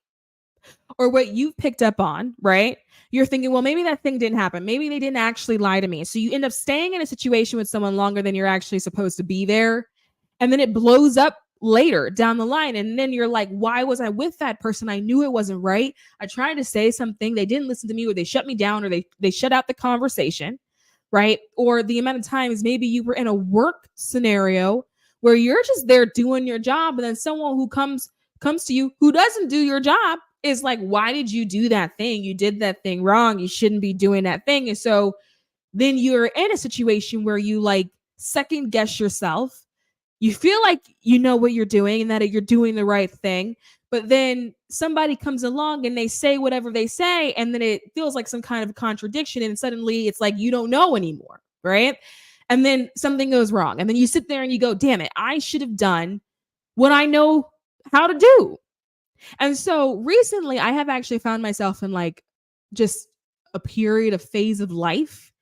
Or what you've picked up on, right? You're thinking, well, maybe that thing didn't happen. Maybe they didn't actually lie to me. So you end up staying in a situation with someone longer than you're actually supposed to be there. And then it blows up later down the line. And then you're like, why was I with that person? I knew it wasn't right. I tried to say something. They didn't listen to me, or they shut me down, or they shut out the conversation, right? Or the amount of times maybe you were in a work scenario where you're just there doing your job, and then someone who comes to you who doesn't do your job is like, why did you do that thing? You did that thing wrong. You shouldn't be doing that thing. And so then you're in a situation where you like second guess yourself. You feel like you know what you're doing and that you're doing the right thing. But then somebody comes along and they say whatever they say, and then it feels like some kind of contradiction. And suddenly it's like you don't know anymore, right? And then something goes wrong. And then you sit there and you go, damn it, I should have done what I know how to do. And so recently I have actually found myself in like just a period, a phase of life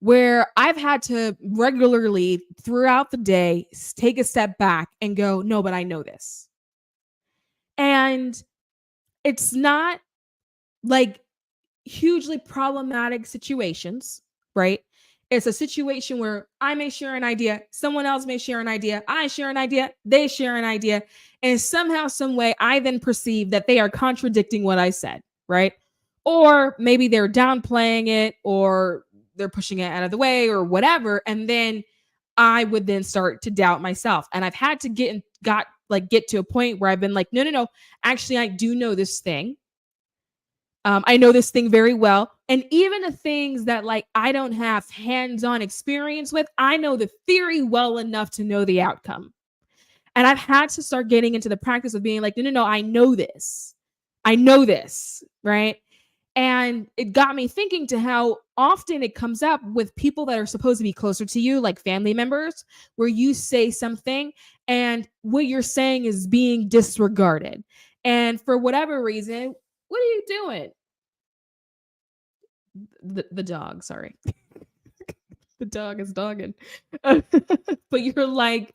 where I've had to regularly throughout the day take a step back and go, no, but I know this. And it's not like hugely problematic situations, right? It's a situation where I may share an idea, someone else may share an idea, I share an idea, they share an idea, and somehow, some way, I then perceive that they are contradicting what I said, right? Or maybe they're downplaying it, or they're pushing it out of the way, or whatever, and then I would then start to doubt myself. And I've had to get to a point where I've been like, no, actually, I do know this thing. I know this thing very well. And even the things that like I don't have hands-on experience with, I know the theory well enough to know the outcome. And I've had to start getting into the practice of being like, no, I know this. I know this, right? And it got me thinking to how often it comes up with people that are supposed to be closer to you, like family members, where you say something and what you're saying is being disregarded. And for whatever reason, what are you doing? The dog, sorry. The dog is dogging. But you're like,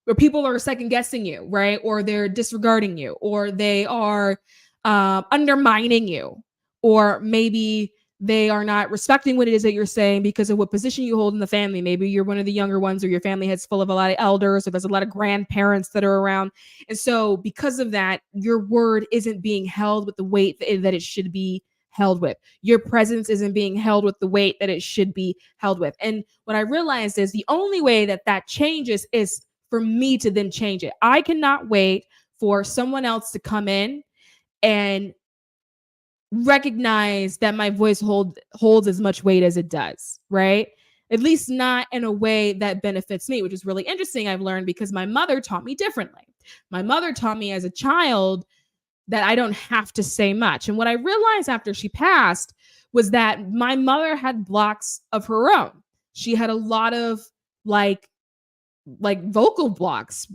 where people are second guessing you, right? Or they're disregarding you, or they are undermining you, or maybe they are not respecting what it is that you're saying because of what position you hold in the family. Maybe you're one of the younger ones, or your family is full of a lot of elders, or there's a lot of grandparents that are around. And so because of that, your word isn't being held with the weight that it should be held with. Your presence isn't being held with the weight that it should be held with. And what I realized is the only way that changes is for me to then change it. I cannot wait for someone else to come in and recognize that my voice holds as much weight as it does, right? At least not in a way that benefits me, which is really interesting. I've learned because my mother taught me differently. My mother taught me as a child that I don't have to say much. And what I realized after she passed was that my mother had blocks of her own. She had a lot of like vocal blocks,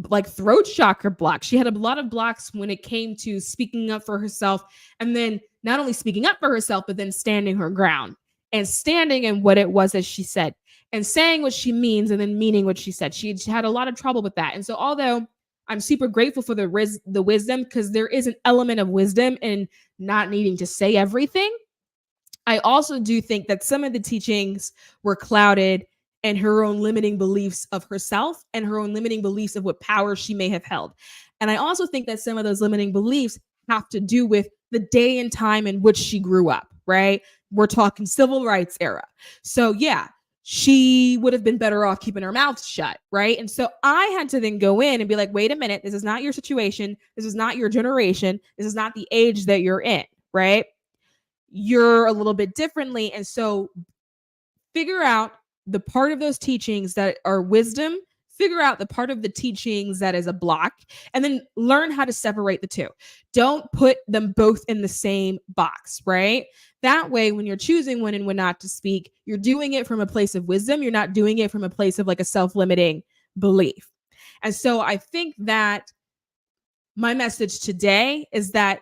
like throat chakra blocks. She had a lot of blocks when it came to speaking up for herself. And then not only speaking up for herself, but then standing her ground and standing in what it was that she said and saying what she means and then meaning what she said. She had a lot of trouble with that. And so although I'm super grateful for the wisdom, because there is an element of wisdom in not needing to say everything, I also do think that some of the teachings were clouded in her own limiting beliefs of herself and her own limiting beliefs of what power she may have held. And I also think that some of those limiting beliefs have to do with the day and time in which she grew up, right? We're talking civil rights era. So yeah, she would have been better off keeping her mouth shut, right? And so I had to then go in and be like, wait a minute, this is not your situation. This is not your generation. This is not the age that you're in, right? You're a little bit differently. And so figure out the part of those teachings that are wisdom, figure out the part of the teachings that is a block, and then learn how to separate the two. Don't put them both in the same box, right? That way, when you're choosing when and when not to speak, you're doing it from a place of wisdom. You're not doing it from a place of like a self-limiting belief. And so I think that my message today is that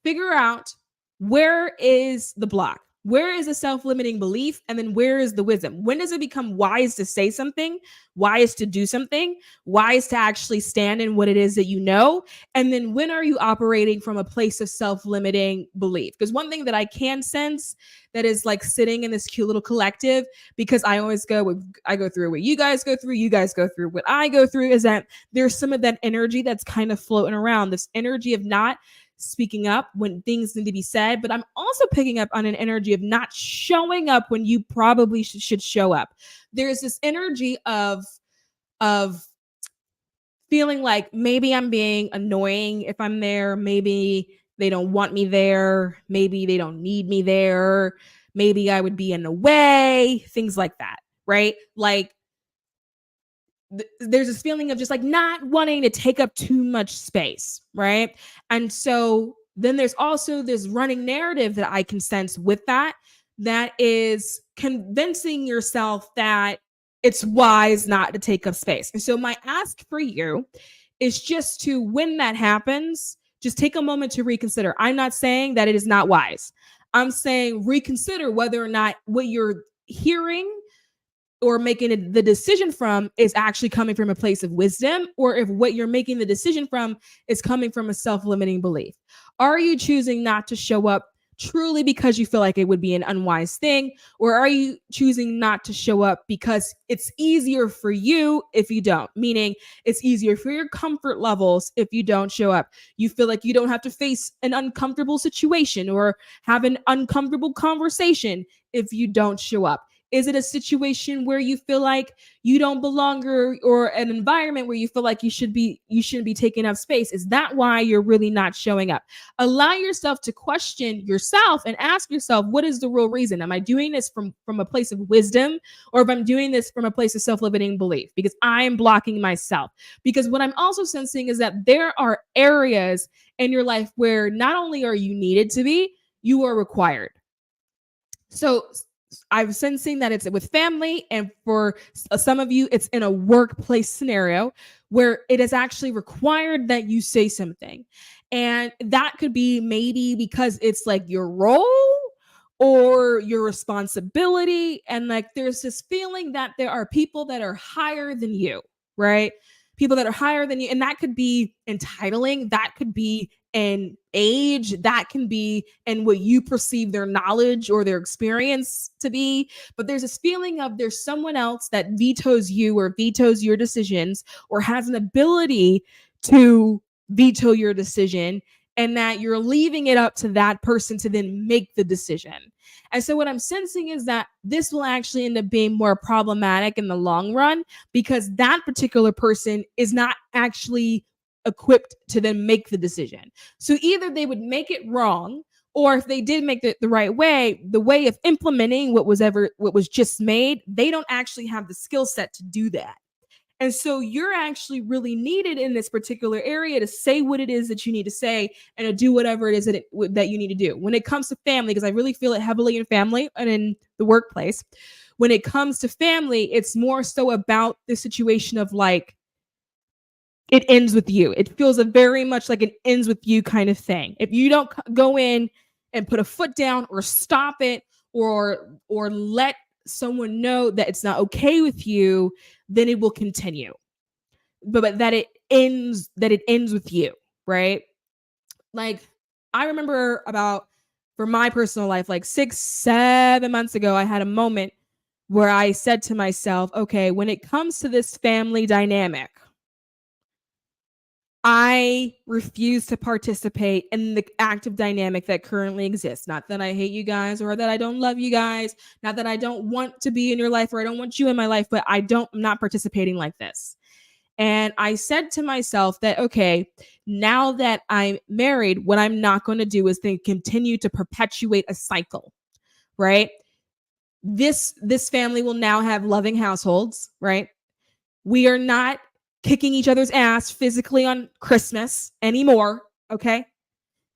figure out where is the block? Where is the self-limiting belief? And then where is the wisdom? When does it become wise to say something, wise to do something, wise to actually stand in what it is that you know? And then when are you operating from a place of self-limiting belief? Because one thing that I can sense that is like sitting in this cute little collective, because I always I go through what you guys go through what I go through, is that there's some of that energy that's kind of floating around, this energy of not speaking up when things need to be said, but I'm also picking up on an energy of not showing up when you probably should show up. There's this energy of feeling like maybe I'm being annoying if I'm there, maybe they don't want me there, maybe they don't need me there, maybe I would be in the way, things like that, right? Like there's this feeling of just like not wanting to take up too much space, right? And so then there's also this running narrative that I can sense with that is convincing yourself that it's wise not to take up space. And so my ask for you is just to, when that happens, just take a moment to reconsider. I'm not saying that it is not wise. I'm saying reconsider whether or not what you're hearing or making the decision from is actually coming from a place of wisdom, or if what you're making the decision from is coming from a self-limiting belief. Are you choosing not to show up truly because you feel like it would be an unwise thing, or are you choosing not to show up because it's easier for you if you don't? Meaning it's easier for your comfort levels if you don't show up. You feel like you don't have to face an uncomfortable situation or have an uncomfortable conversation if you don't show up. Is it a situation where you feel like you don't belong, or an environment where you feel like you shouldn't be taking up space? Is that why you're really not showing up? Allow yourself to question yourself and ask yourself, what is the real reason? Am I doing this from a place of wisdom, or if I'm doing this from a place of self-limiting belief because I am blocking myself? Because what I'm also sensing is that there are areas in your life where not only are you needed to be, you are required. So I'm sensing that it's with family, and for some of you, it's in a workplace scenario where it is actually required that you say something. And that could be maybe because it's like your role or your responsibility. And like there's this feeling that there are people that are higher than you, right? People that are higher than you. And that could be entitling, that could be in age, that can be in what you perceive their knowledge or their experience to be. But there's this feeling of there's someone else that vetoes you or vetoes your decisions or has an ability to veto your decision, and that you're leaving it up to that person to then make the decision. And so what I'm sensing is that this will actually end up being more problematic in the long run, because that particular person is not actually equipped to then make the decision. So either they would make it wrong, or if they did make it the right way, the way of implementing what was just made, they don't actually have the skill set to do that. And so you're actually really needed in this particular area to say what it is that you need to say and to do whatever it is that you need to do. When it comes to family, because I really feel it heavily in family and in the workplace, when it comes to family, it's more so about the situation of like, it ends with you. It feels very much like an ends with you kind of thing. If you don't go in and put a foot down or stop it or let someone know that it's not okay with you, then it will continue. But that it ends with you, right? Like I remember for my personal life, like 6-7 months ago, I had a moment where I said to myself, okay, when it comes to this family dynamic, I refuse to participate in the active dynamic that currently exists. Not that I hate you guys or that I don't love you guys, not that I don't want to be in your life or I don't want you in my life, but I'm not participating like this. And I said to myself that, okay, now that I'm married, what I'm not going to do is then continue to perpetuate a cycle, right? This family will now have loving households, right? We are not kicking each other's ass physically on Christmas anymore, okay?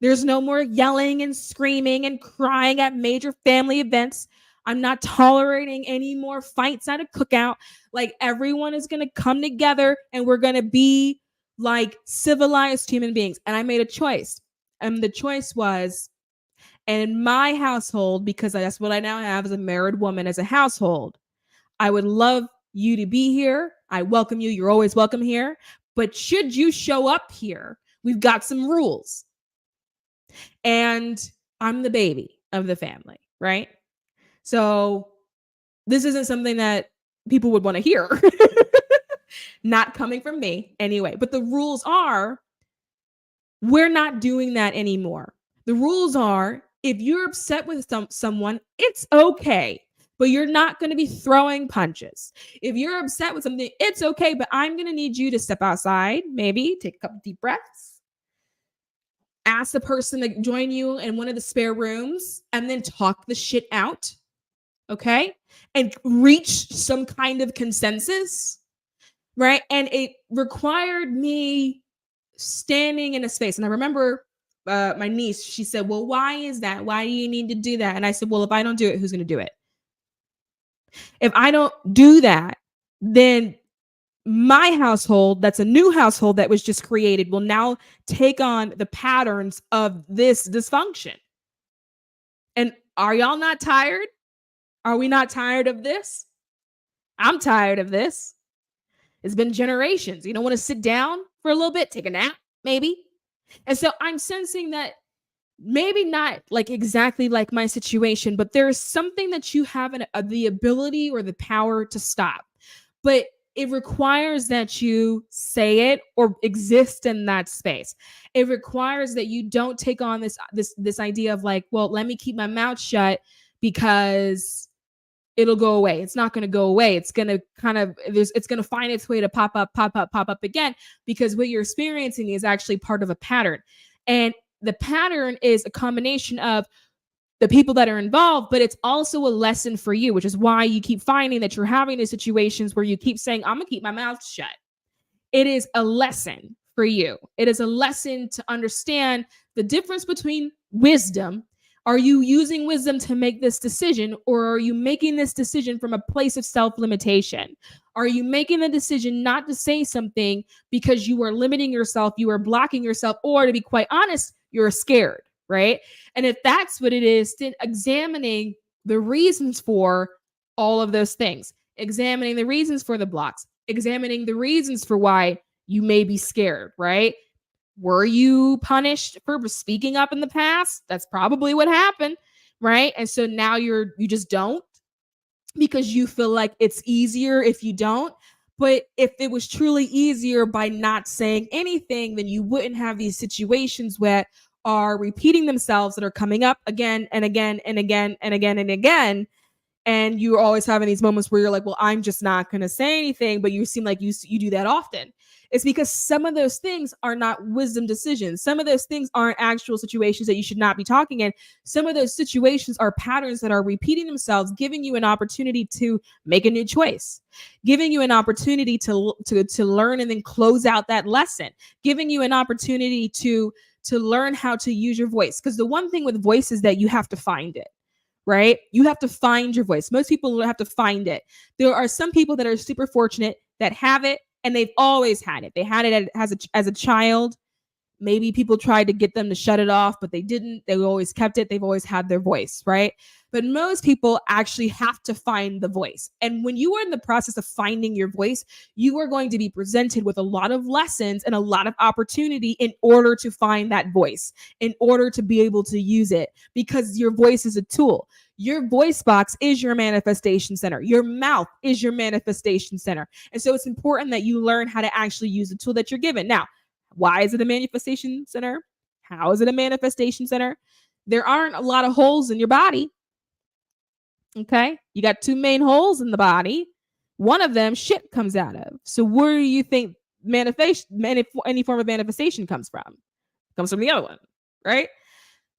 There's no more yelling and screaming and crying at major family events. I'm not tolerating any more fights at a cookout. Like, everyone is going to come together and we're going to be like civilized human beings. And I made a choice. And the choice was, and in my household, because that's what I now have as a married woman, as a household, I would love you to be here. I welcome you. You're always welcome here. But should you show up here, we've got some rules. And I'm the baby of the family, right? So this isn't something that people would want to hear. Not coming from me anyway. But the rules are, we're not doing that anymore. The rules are, if you're upset with someone, it's okay, but you're not going to be throwing punches. If you're upset with something, it's okay, but I'm going to need you to step outside, maybe take a couple deep breaths, ask the person to join you in one of the spare rooms, and then talk the shit out, okay? And reach some kind of consensus, right? And it required me standing in a space. And I remember my niece, she said, well, why is that? Why do you need to do that? And I said, well, if I don't do it, who's going to do it? If I don't do that, then my household, that's a new household that was just created, will now take on the patterns of this dysfunction. And are y'all not tired? Are we not tired of this? I'm tired of this. It's been generations. You don't want to sit down for a little bit, take a nap, maybe. And so I'm sensing that maybe not like exactly like my situation, but there is something that you have the ability or the power to stop. But it requires that you say it or exist in that space. It requires that you don't take on this idea of like, well, let me keep my mouth shut because it'll go away. It's not going to go away. It's going to it's going to find its way to pop up again, because what you're experiencing is actually part of a pattern. And the pattern is a combination of the people that are involved, but it's also a lesson for you, which is why you keep finding that you're having these situations where you keep saying, I'm going to keep my mouth shut. It is a lesson for you. It is a lesson to understand the difference between wisdom. Are you using wisdom to make this decision, or are you making this decision from a place of self-limitation? Are you making the decision not to say something because you are limiting yourself, you are blocking yourself, or to be quite honest, you're scared, right? And if that's what it is, then examining the reasons for all of those things, examining the reasons for the blocks, examining the reasons for why you may be scared, right? Were you punished for speaking up in the past? That's probably what happened, right? And so now you just don't, because you feel like it's easier if you don't. But if it was truly easier by not saying anything, then you wouldn't have these situations that are repeating themselves, that are coming up again and again and again and again and again. And you're always having these moments where you're like, well, I'm just not going to say anything. But you seem like you do that often. It's because some of those things are not wisdom decisions. Some of those things aren't actual situations that you should not be talking in. Some of those situations are patterns that are repeating themselves, giving you an opportunity to make a new choice, giving you an opportunity to learn and then close out that lesson, giving you an opportunity to learn how to use your voice. Because the one thing with voice is that you have to find it. Right? You have to find your voice. Most people have to find it. There are some people that are super fortunate that have it, and they've always had it. They had it as a child. Maybe people tried to get them to shut it off, but they didn't. They always kept it. They've always had their voice, right? But most people actually have to find the voice. And when you are in the process of finding your voice, you are going to be presented with a lot of lessons and a lot of opportunity in order to find that voice, in order to be able to use it, because your voice is a tool. Your voice box is your manifestation center. Your mouth is your manifestation center. And so it's important that you learn how to actually use the tool that you're given. Now, why is it a manifestation center? How is it a manifestation center? There aren't a lot of holes in your body. Okay? You got two main holes in the body. One of them shit comes out of. So where do you think any form of manifestation comes from? It comes from the other one, right?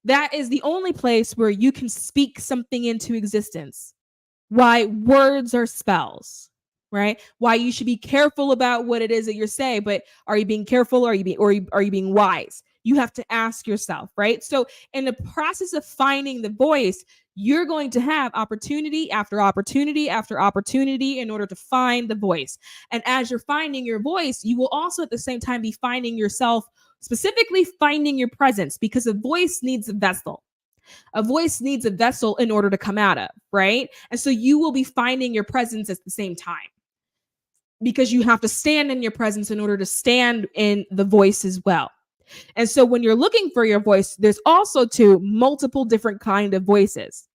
That is the only place where you can speak something into existence. Why? Words are spells. right? Why you should be careful about what it is that you're saying, but are you being careful? Or are you being wise? You have to ask yourself, right? So in the process of finding the voice, you're going to have opportunity after opportunity after opportunity in order to find the voice. And as you're finding your voice, you will also at the same time be finding yourself, specifically finding your presence, because a voice needs a vessel. A voice needs a vessel in order to come out of, right? And so you will be finding your presence at the same time, because you have to stand in your presence in order to stand in the voice as well. And so when you're looking for your voice, there's also multiple different kind of voices.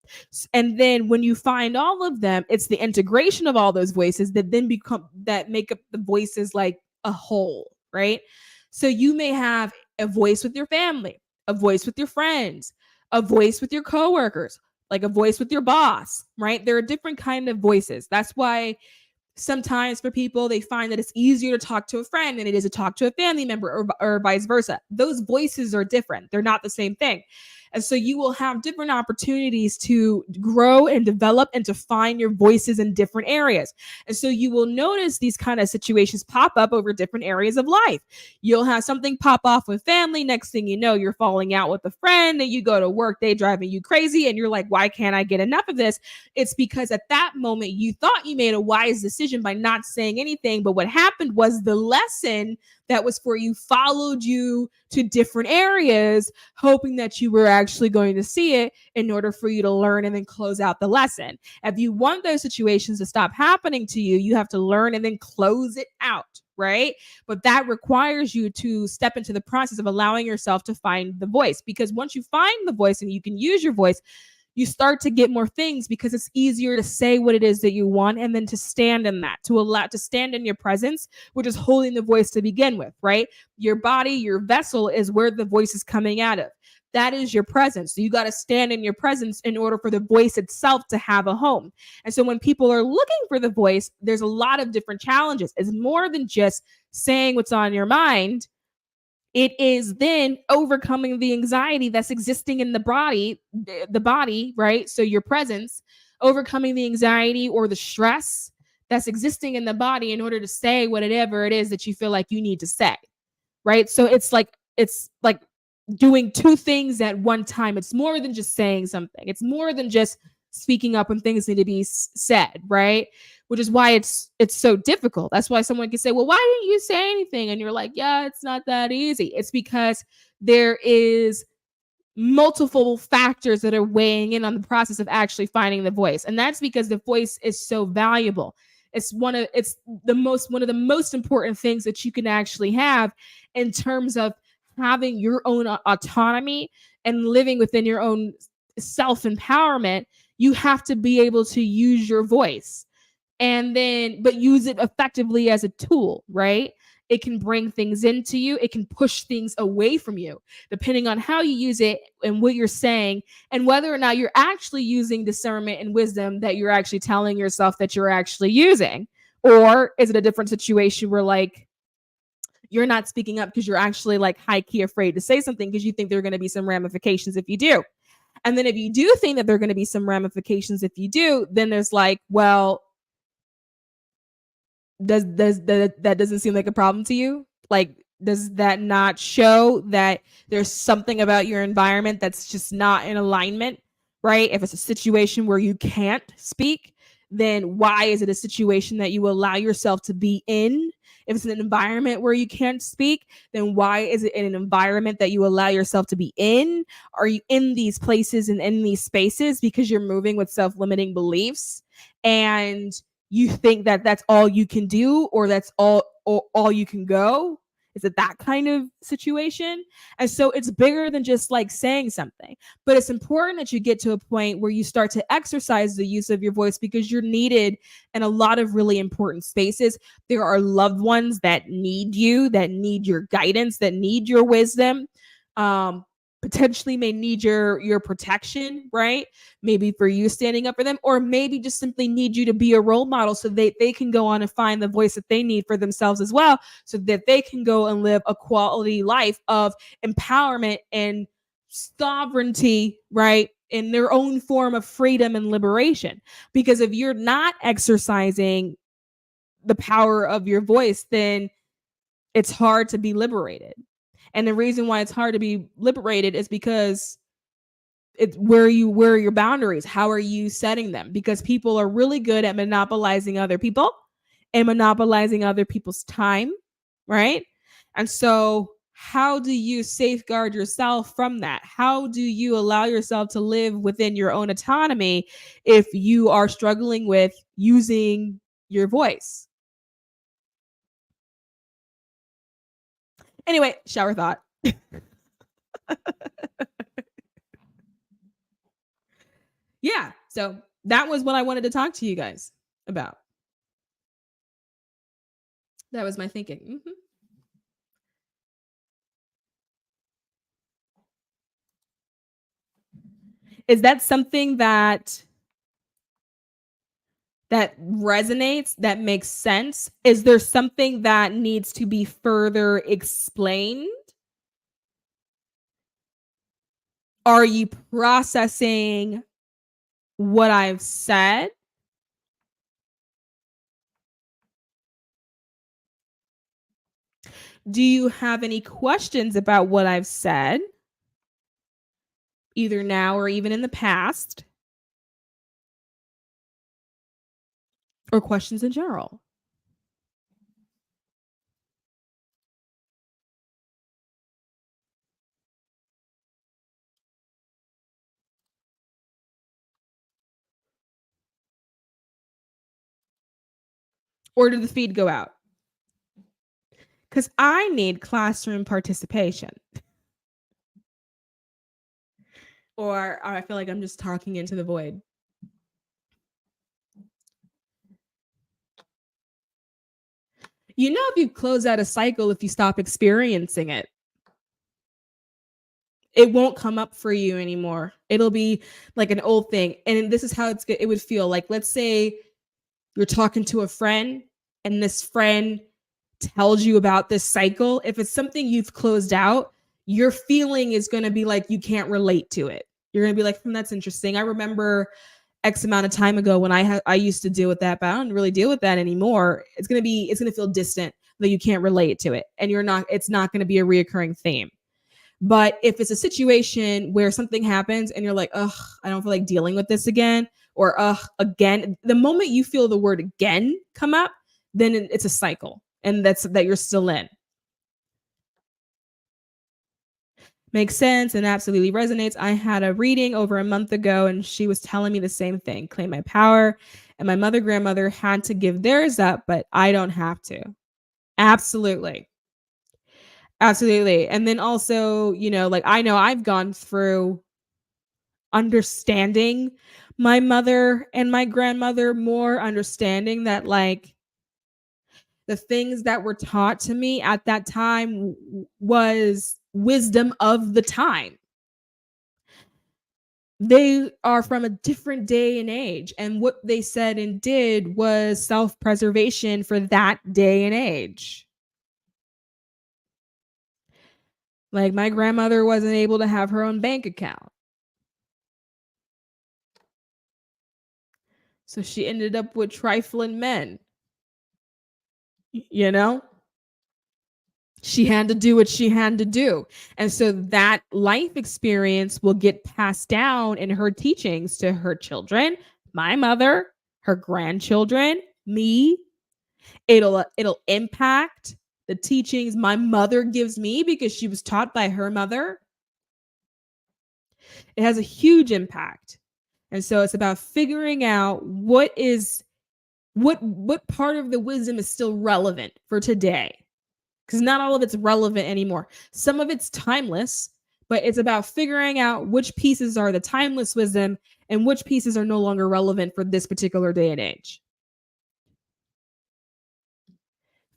And then when you find all of them, it's the integration of all those voices that then make up the voices like a whole, right? So you may have a voice with your family, a voice with your friends, a voice with your coworkers, like a voice with your boss, right? There are different kind of voices. That's why sometimes for people, they find that it's easier to talk to a friend than it is to talk to a family member, or vice versa. Those voices are different. They're not the same thing. And so you will have different opportunities to grow and develop and to find your voices in different areas. And so you will notice these kind of situations pop up over different areas of life. You'll have something pop off with family. Next thing you know, you're falling out with a friend, and you go to work, they driving you crazy, and you're like, why can't I get enough of this? It's because at that moment you thought you made a wise decision by not saying anything. But what happened was the lesson that was for you followed you to different areas, hoping that you were actually going to see it in order for you to learn and then close out the lesson. If you want those situations to stop happening to you, you have to learn and then close it out, right? But that requires you to step into the process of allowing yourself to find the voice, because once you find the voice and you can use your voice, you start to get more things, because it's easier to say what it is that you want and then to stand in that, to stand in your presence, which is holding the voice to begin with, right? Your body, your vessel is where the voice is coming out of. That is your presence. So you got to stand in your presence in order for the voice itself to have a home. And so when people are looking for the voice, there's a lot of different challenges. It's more than just saying what's on your mind. It is then overcoming the anxiety that's existing in the body, right? So your presence, overcoming the anxiety or the stress that's existing in the body in order to say whatever it is that you feel like you need to say, right? So it's like doing two things at one time. It's more than just saying something. It's more than just speaking up when things need to be said, right? Which is why it's so difficult. That's why someone can say, well, why didn't you say anything? And you're like, yeah, it's not that easy. It's because there is multiple factors that are weighing in on the process of actually finding the voice. And that's because the voice is so valuable. It's one of the most important things that you can actually have in terms of having your own autonomy and living within your own self-empowerment. You have to be able to use your voice, but use it effectively as a tool, right? It can bring things into you. It can push things away from you, depending on how you use it and what you're saying, and whether or not you're actually using discernment and wisdom that you're actually telling yourself that you're actually using. Or is it a different situation where like you're not speaking up because you're actually like high key afraid to say something because you think there are going to be some ramifications if you do. And then if you do think that there are going to be some ramifications if you do, then there's like, well, does that doesn't seem like a problem to you? Like, does that not show that there's something about your environment that's just not in alignment, right? If it's a situation where you can't speak, then why is it a situation that you allow yourself to be in? If it's an environment where you can't speak, then why is it in an environment that you allow yourself to be in? Are you in these places and in these spaces because you're moving with self-limiting beliefs and you think that that's all you can do, or that's all you can go? Is it that kind of situation? And so it's bigger than just like saying something, but it's important that you get to a point where you start to exercise the use of your voice, because you're needed in a lot of really important spaces. There are loved ones that need you, that need your guidance, that need your wisdom. Potentially may need your protection, right? Maybe for you standing up for them, or maybe just simply need you to be a role model so they can go on and find the voice that they need for themselves as well, so that they can go and live a quality life of empowerment and sovereignty, right? In their own form of freedom and liberation. Because if you're not exercising the power of your voice, then it's hard to be liberated. And the reason why it's hard to be liberated is because it's where are your boundaries? How are you setting them? Because people are really good at monopolizing other people and monopolizing other people's time, right? And so how do you safeguard yourself from that? How do you allow yourself to live within your own autonomy if you are struggling with using your voice? Anyway, shower thought. Yeah, so that was what I wanted to talk to you guys about. That was my thinking. Is that something that resonates, that makes sense? Is there something that needs to be further explained? Are you processing what I've said? Do you have any questions about what I've said, either now or even in the past? Or questions in general? Or did the feed go out? Because I need classroom participation. Or I feel like I'm just talking into the void. You know, if you close out a cycle, if you stop experiencing it, it won't come up for you anymore. It'll be like an old thing. And this is how it would feel. Like, let's say you're talking to a friend and this friend tells you about this cycle. If it's something you've closed out, your feeling is going to be like you can't relate to it. You're going to be like, that's interesting. I remember X amount of time ago when I used to deal with that, but I don't really deal with that anymore. It's going to feel distant, that you can't relate to it. And it's not going to be a reoccurring theme. But if it's a situation where something happens and you're like, ugh, I don't feel like dealing with this again, or ugh, again, the moment you feel the word again come up, then it's a cycle, and that you're still in. Makes sense and absolutely resonates. I had a reading over a month ago and she was telling me the same thing, claim my power. And my grandmother had to give theirs up, but I don't have to. Absolutely. Absolutely. And then also, like I know I've gone through understanding my mother and my grandmother more, understanding that like the things that were taught to me at that time was wisdom of the time. They are from a different day and age, and what they said and did was self-preservation for that day and age. Like my grandmother wasn't able to have her own bank account, so she ended up with trifling men. She had to do what she had to do. And so that life experience will get passed down in her teachings to her children, my mother, her grandchildren, me. It'll impact the teachings my mother gives me because she was taught by her mother. It has a huge impact. And so it's about figuring out what part of the wisdom is still relevant for today. Because not all of it's relevant anymore. Some of it's timeless, but it's about figuring out which pieces are the timeless wisdom and which pieces are no longer relevant for this particular day and age.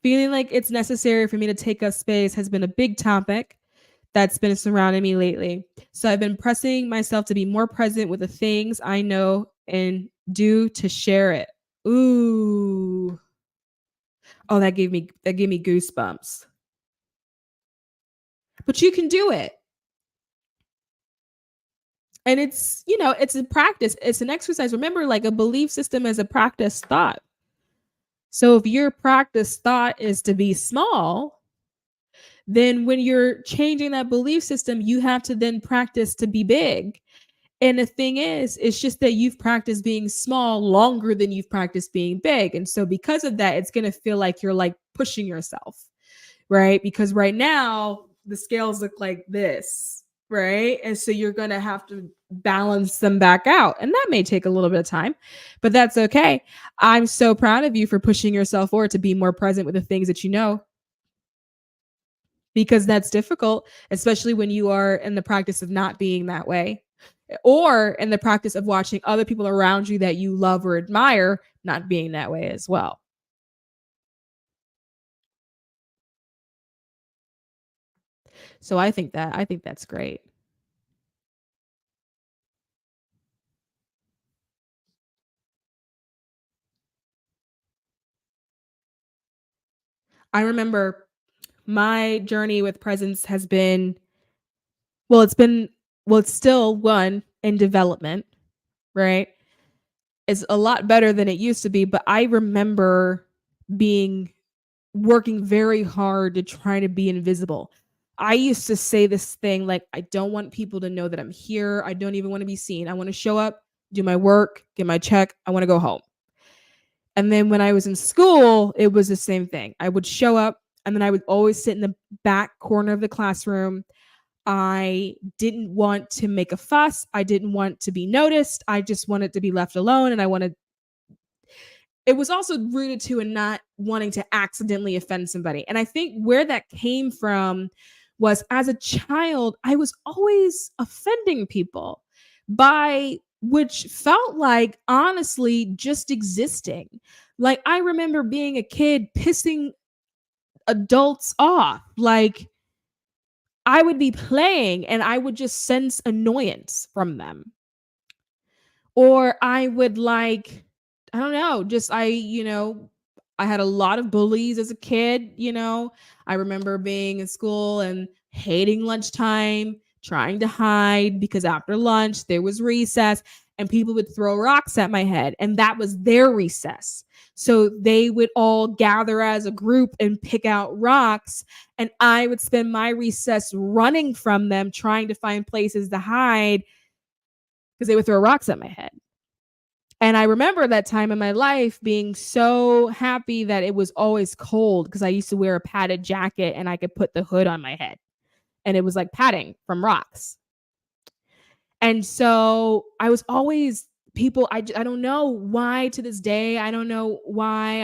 Feeling like it's necessary for me to take up space has been a big topic that's been surrounding me lately. So I've been pressing myself to be more present with the things I know and do to share it. Ooh. Oh, that gave me goosebumps. But you can do it. And it's, it's a practice. It's an exercise. Remember, like a belief system is a practice thought. So if your practice thought is to be small, then when you're changing that belief system, you have to then practice to be big. And the thing is, it's just that you've practiced being small longer than you've practiced being big. And so because of that, it's going to feel like you're like pushing yourself, right? Because right now the scales look like this, right? And so you're going to have to balance them back out. And that may take a little bit of time, but that's okay. I'm so proud of you for pushing yourself forward to be more present with the things that you know, because that's difficult, especially when you are in the practice of not being that way, or in the practice of watching other people around you that you love or admire not being that way as well. So I think that's great. I remember my journey with presence has been, well, it's been, well, it's still one in development, right? It's a lot better than it used to be, but I remember being working very hard to try to be invisible. I used to say this thing like, I don't want people to know that I'm here. I don't even want to be seen. I want to show up, do my work, get my check. I want to go home. And then when I was in school, it was the same thing. I would show up and then I would always sit in the back corner of the classroom. I didn't want to make a fuss. I didn't want to be noticed. I just wanted to be left alone. And I wanted, it was also rooted to in not wanting to accidentally offend somebody. And I think where that came from was as a child, I was always offending people by which felt like honestly just existing. Like I remember being a kid pissing adults off. Like I would be playing and I would just sense annoyance from them. Or I would like, I don't know, just I had a lot of bullies as a kid, you know. I remember being in school and hating lunchtime, trying to hide because after lunch there was recess and people would throw rocks at my head and that was their recess. So they would all gather as a group and pick out rocks and I would spend my recess running from them trying to find places to hide because they would throw rocks at my head. And I remember that time in my life being so happy that it was always cold because I used to wear a padded jacket and I could put the hood on my head. And it was like padding from rocks. And so I was always people, I don't know why to this day. I don't know why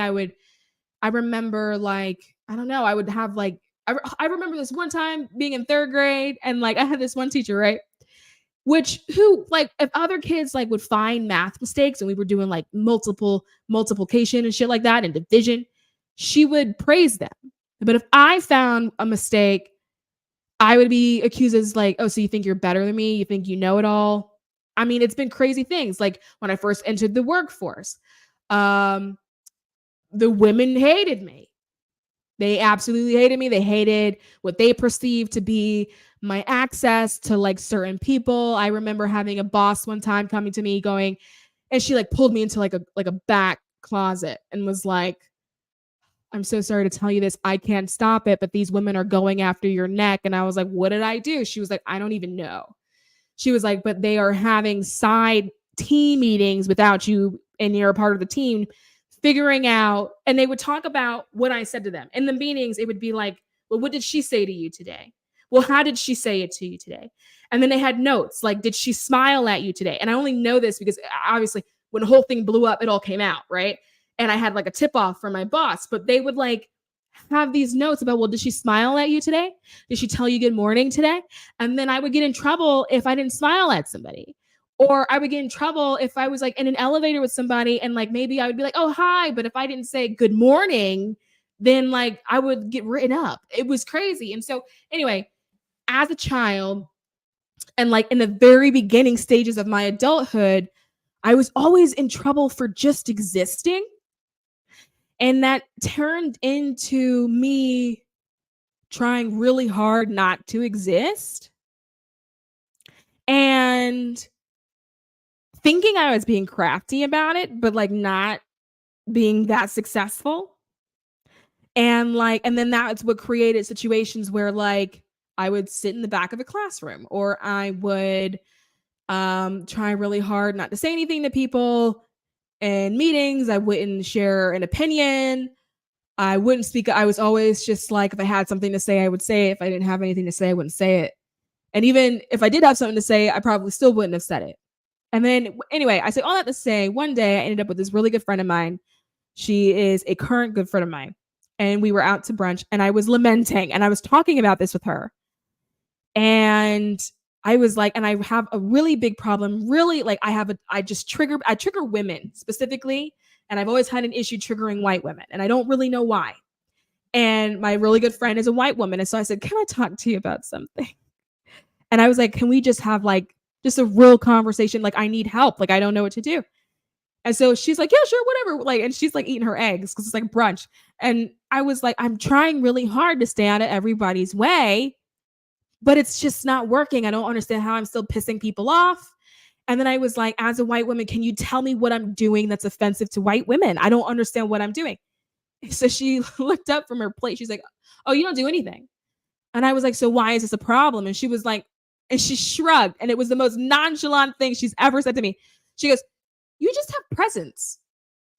I remember like, I don't know, I would have like, I remember this one time being in third grade and like I had this one teacher, right? Which who like if other kids like would find math mistakes and we were doing like multiplication and shit like that and division, she would praise them. But if I found a mistake, I would be accused as like, oh, so you think you're better than me? You think you know it all? I mean, it's been crazy things. Like when I first entered the workforce, um, the women hated me. They absolutely hated me. They hated what they perceived to be my access to like certain people. I remember having a boss one time coming to me going, and she like pulled me into like a back closet and was like, I'm so sorry to tell you this. I can't stop it, but these women are going after your neck. And I was like, what did I do? She was like, I don't even know. She was like, but they are having side team meetings without you and you're a part of the team figuring out, and they would talk about what I said to them. In the meetings, it would be like, well, what did she say to you today? Well, how did she say it to you today? And then they had notes like, did she smile at you today? And I only know this because obviously when the whole thing blew up, it all came out, right? And I had like a tip off from my boss, but they would like have these notes about, well, did she smile at you today? Did she tell you good morning today? And then I would get in trouble if I didn't smile at somebody. Or I would get in trouble if I was like in an elevator with somebody and like maybe I would be like, oh, hi. But if I didn't say good morning, then like I would get written up. It was crazy. And so, anyway, as a child and like in the very beginning stages of my adulthood, I was always in trouble for just existing. And that turned into me trying really hard not to exist and thinking I was being crafty about it, but like not being that successful. And then that's what created situations where like I would sit in the back of a classroom, or I would try really hard not to say anything to people in meetings. I wouldn't share an opinion. I wouldn't speak. I was always just like, if I had something to say, I would say it. If I didn't have anything to say, I wouldn't say it. And even if I did have something to say, I probably still wouldn't have said it. And then anyway, I say all that to say, one day I ended up with this really good friend of mine. She is a current good friend of mine. And we were out to brunch, and I was lamenting, and I was talking about this with her. And I was like, and I have a really big problem. Really, like I trigger women specifically. And I've always had an issue triggering white women. And I don't really know why. And my really good friend is a white woman. And so I said, can I talk to you about something? And I was like, can we just have like just a real conversation? Like, I need help. Like, I don't know what to do. And so she's like, yeah, sure, whatever. Like, and she's like eating her eggs because it's like brunch. And I was like, I'm trying really hard to stay out of everybody's way, but it's just not working. I don't understand how I'm still pissing people off. And then I was like, as a white woman, can you tell me what I'm doing that's offensive to white women? I don't understand what I'm doing. So she looked up from her plate. She's like, oh, you don't do anything. And I was like, so why is this a problem? And she was like, and she shrugged. And it was the most nonchalant thing she's ever said to me. She goes, you just have presence.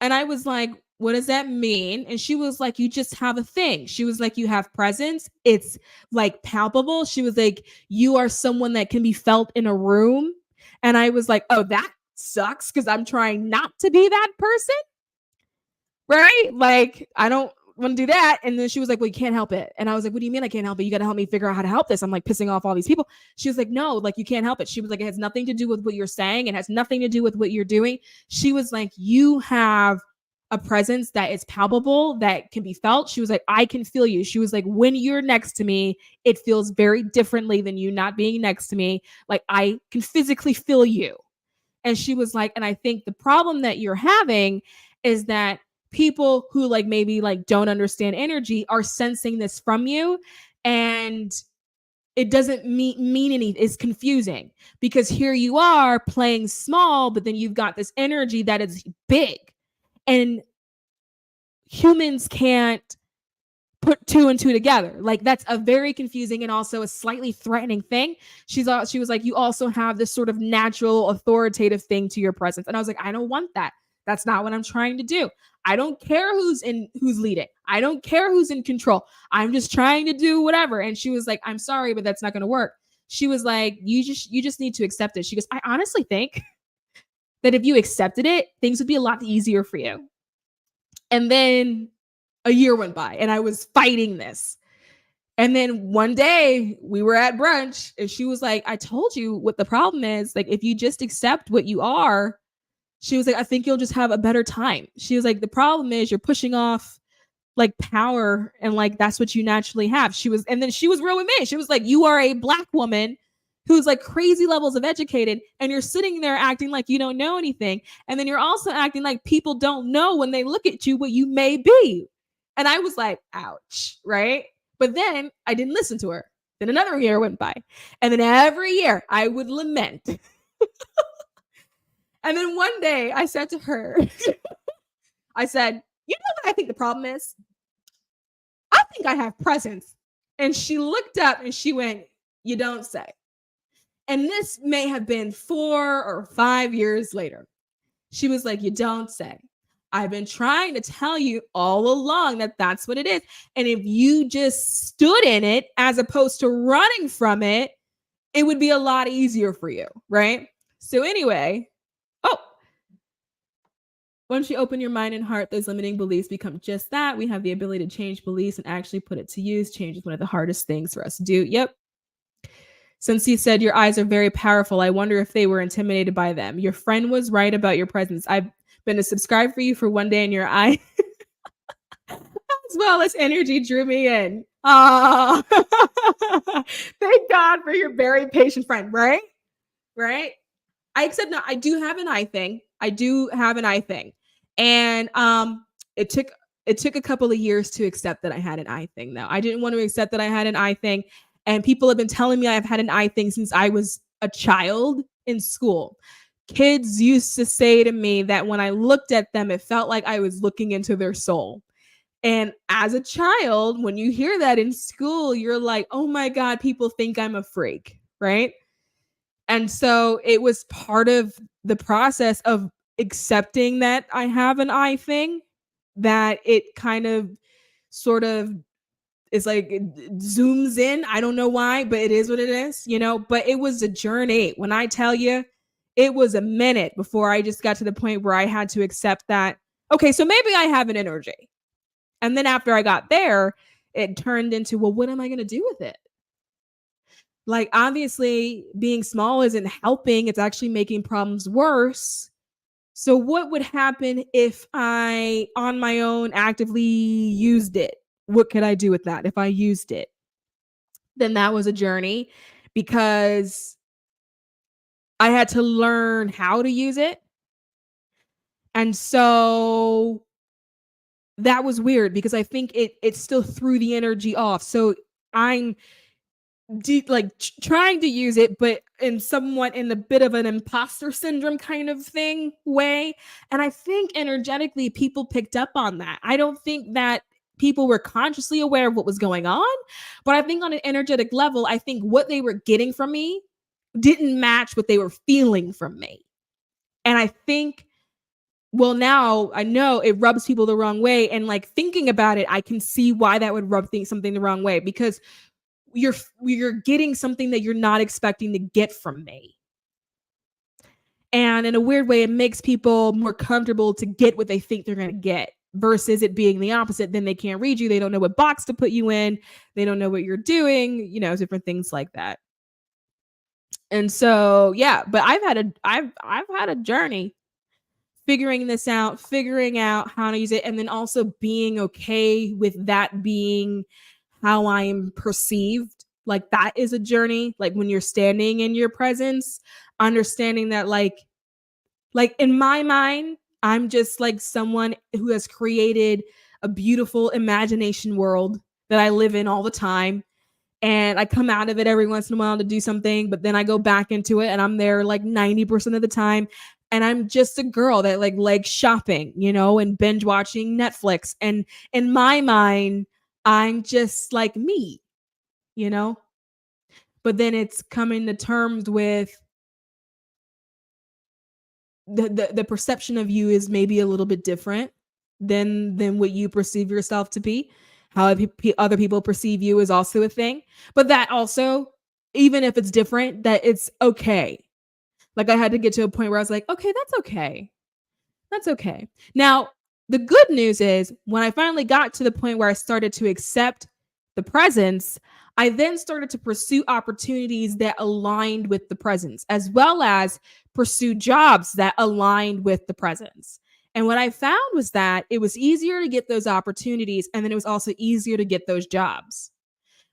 And I was like, what does that mean? And she was like, you just have a thing. She was like, you have presence. It's like palpable. She was like, you are someone that can be felt in a room. And I was like, oh, that sucks because I'm trying not to be that person. Right? Like, I don't want to do that. And then she was like, well, you can't help it. And I was like, what do you mean I can't help it? You got to help me figure out how to help this. I'm like pissing off all these people. She was like, no, like you can't help it. She was like, it has nothing to do with what you're saying. It has nothing to do with what you're doing. She was like, you have a presence that is palpable, that can be felt. She was like, I can feel you. She was like, when you're next to me, it feels very differently than you not being next to me. Like I can physically feel you. And she was like, and I think the problem that you're having is that people who like maybe like don't understand energy are sensing this from you, and it doesn't mean anything. It's confusing because here you are playing small, but then you've got this energy that is big, and humans can't put two and two together. Like that's a very confusing and also a slightly threatening thing. She was like, you also have this sort of natural authoritative thing to your presence. And I was like, I don't want that. That's not what I'm trying to do. I don't care who's leading. I don't care who's in control. I'm just trying to do whatever. And she was like, I'm sorry, but that's not going to work. She was like, you just need to accept it. She goes, I honestly think that if you accepted it, things would be a lot easier for you. And then a year went by and I was fighting this. And then one day we were at brunch and she was like, I told you what the problem is. Like, if you just accept what you are, she was like, I think you'll just have a better time. She was like, the problem is you're pushing off like power and like that's what you naturally have. And then she was real with me. She was like, you are a Black woman who's like crazy levels of educated, and you're sitting there acting like you don't know anything. And then you're also acting like people don't know when they look at you what you may be. And I was like, ouch, right? But then I didn't listen to her. Then another year went by. And then every year I would lament. And then one day I said to her, I said, you know what I think the problem is? I think I have presence. And she looked up and she went, you don't say. And this may have been 4 or 5 years later. She was like, you don't say. I've been trying to tell you all along that that's what it is. And if you just stood in it as opposed to running from it, it would be a lot easier for you, right? So anyway, once you open your mind and heart, those limiting beliefs become just that. We have the ability to change beliefs and actually put it to use. Change is one of the hardest things for us to do. Yep. Since he said your eyes are very powerful, I wonder if they were intimidated by them. Your friend was right about your presence. I've been to subscribe for you for one day in your eye. As well as energy drew me in. Oh, thank God for your very patient friend, right? Right? I do have an eye thing. And it took a couple of years to accept that I had an eye thing though. I didn't want to accept that I had an eye thing. And people have been telling me I've had an eye thing since I was a child in school. kids used to say to me that when I looked at them, it felt like I was looking into their soul. And as a child, when you hear that in school, you're like, oh my God, people think I'm a freak, right? And so it was part of the process of accepting that I have an eye thing, that it kind of sort of is like it zooms in. I don't know why, but it is what it is, you know? But it was a journey. When I tell you, it was a minute before I just got to the point where I had to accept that, okay, so maybe I have an energy. And then after I got there, it turned into, well, what am I going to do with it? Like, obviously, being small isn't helping. It's actually making problems worse. So what would happen if I, on my own, actively used it? What could I do with that if I used it? Then that was a journey, because I had to learn how to use it. And so that was weird, because I think it still threw the energy off. So I'm trying to use it, but in somewhat in a bit of an imposter syndrome kind of thing way. And I think energetically people picked up on that. I don't think that people were consciously aware of what was going on, but I think on an energetic level, I think what they were getting from me didn't match what they were feeling from me. And I think, well, now I know it rubs people the wrong way. And like thinking about it, I can see why that would rub something the wrong way, because you're getting something that you're not expecting to get from me. And in a weird way, it makes people more comfortable to get what they think they're going to get, versus it being the opposite. Then they can't read you. They don't know what box to put you in. They don't know what you're doing, you know, different things like that. And so, yeah, but I've had a journey figuring this out, figuring out how to use it, and then also being okay with that being how I am perceived. Like, that is a journey. Like, when you're standing in your presence, understanding that like in my mind, I'm just like someone who has created a beautiful imagination world that I live in all the time. And I come out of it every once in a while to do something, but then I go back into it and I'm there like 90% of the time. And I'm just a girl that like likes shopping, you know, and binge watching Netflix. And in my mind, I'm just like me, you know? But then it's coming to terms with the perception of you is maybe a little bit different than what you perceive yourself to be. How other people perceive you is also a thing. But that also, even if it's different, that it's okay. Like, I had to get to a point where I was like, okay, that's okay. That's okay. Now, the good news is when I finally got to the point where I started to accept the presence, I then started to pursue opportunities that aligned with the presence, as well as pursue jobs that aligned with the presence. And what I found was that it was easier to get those opportunities. And then it was also easier to get those jobs,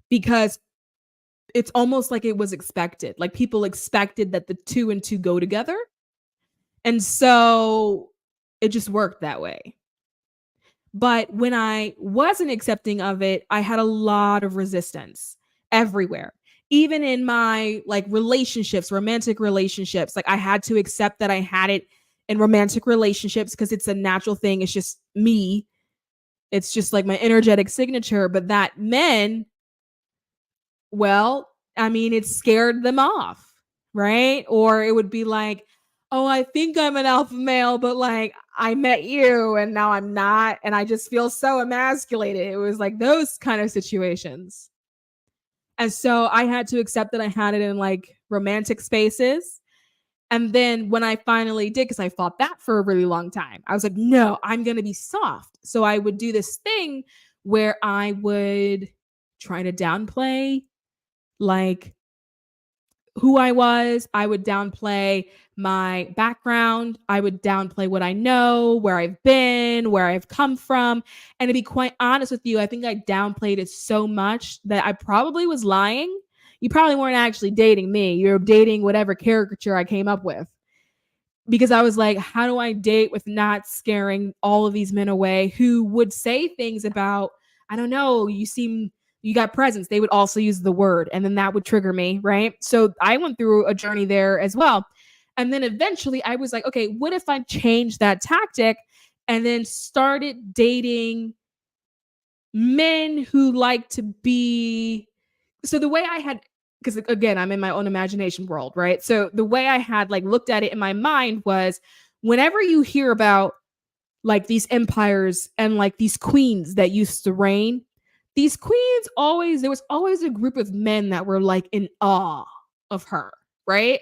because it's almost like it was expected. Like, people expected that the 2 and 2 go together. And so it just worked that way. But when I wasn't accepting of it, I had a lot of resistance everywhere. Even in my like relationships, romantic relationships, like I had to accept that I had it in romantic relationships because it's a natural thing. It's just me. It's just like my energetic signature. But that men, well, I mean, it scared them off, right? Or it would be like, oh, I think I'm an alpha male, but like I met you and now I'm not. And I just feel so emasculated. It was like those kind of situations. And so I had to accept that I had it in like romantic spaces. And then when I finally did, because I fought that for a really long time, I was like, no, I'm going to be soft. So I would do this thing where I would try to downplay like who I was. I would downplay my background. I would downplay what I know, where I've been, where I've come from. And to be quite honest with you, I think I downplayed it so much that I probably was lying. You probably weren't actually dating me. You're dating whatever caricature I came up with. Because I was like, how do I date with not scaring all of these men away who would say things about, I don't know, you got presence. They would also use the word, and then that would trigger me, right? So I went through a journey there as well. And then eventually I was like, okay, what if I changed that tactic and then started dating men who like to be. So the way I had, because again, I'm in my own imagination world, right? So the way I had like looked at it in my mind was whenever you hear about like these empires and like these queens that used to reign, these queens always, there was always a group of men that were like in awe of her, right?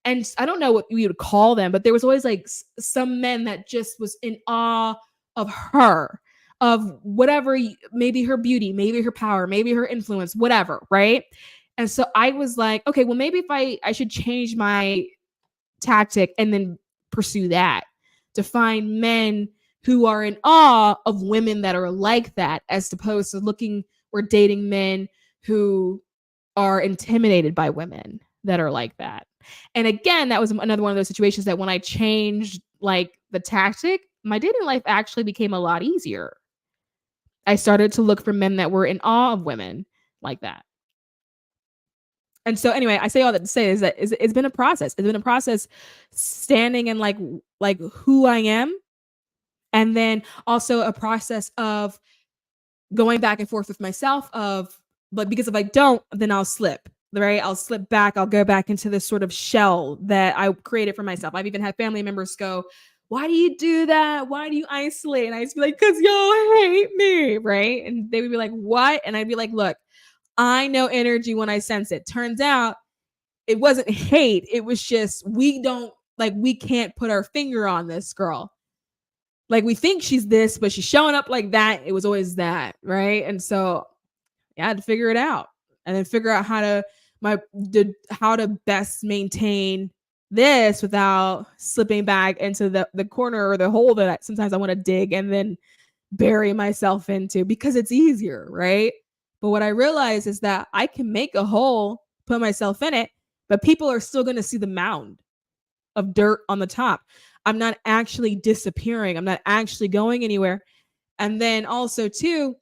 And I don't know what we would call them, but there was always like some men that just was in awe of her, of whatever, maybe her beauty, maybe her power, maybe her influence, whatever, right? And so I was like, okay, well, maybe if I should change my tactic and then pursue that to find men who are in awe of women that are like that, as opposed to looking or dating men who are intimidated by women that are like that. And again, that was another one of those situations that when I changed like the tactic, my dating life actually became a lot easier. I started to look for men that were in awe of women like that. And so anyway, I say all that to say is that it's been a process. It's been a process standing in like who I am, and then also a process of going back and forth with myself of, but because if I don't, then I'll slip, right? I'll slip back. I'll go back into this sort of shell that I created for myself. I've even had family members go, why do you do that? Why do you isolate? And I just be like, because y'all hate me, right? And they would be like, what? And I'd be like, look, I know energy when I sense it. Turns out it wasn't hate. It was just, we can't put our finger on this girl. Like we think she's this, but she's showing up like that. It was always that, right? And so I had to figure it out, and then figure out how to best maintain this without slipping back into the corner or the hole that sometimes I want to dig and then bury myself into because it's easier, right? But what I realize is that I can make a hole, put myself in it, but people are still going to see the mound of dirt on the top. I'm not actually disappearing. I'm not actually going anywhere. And then also too,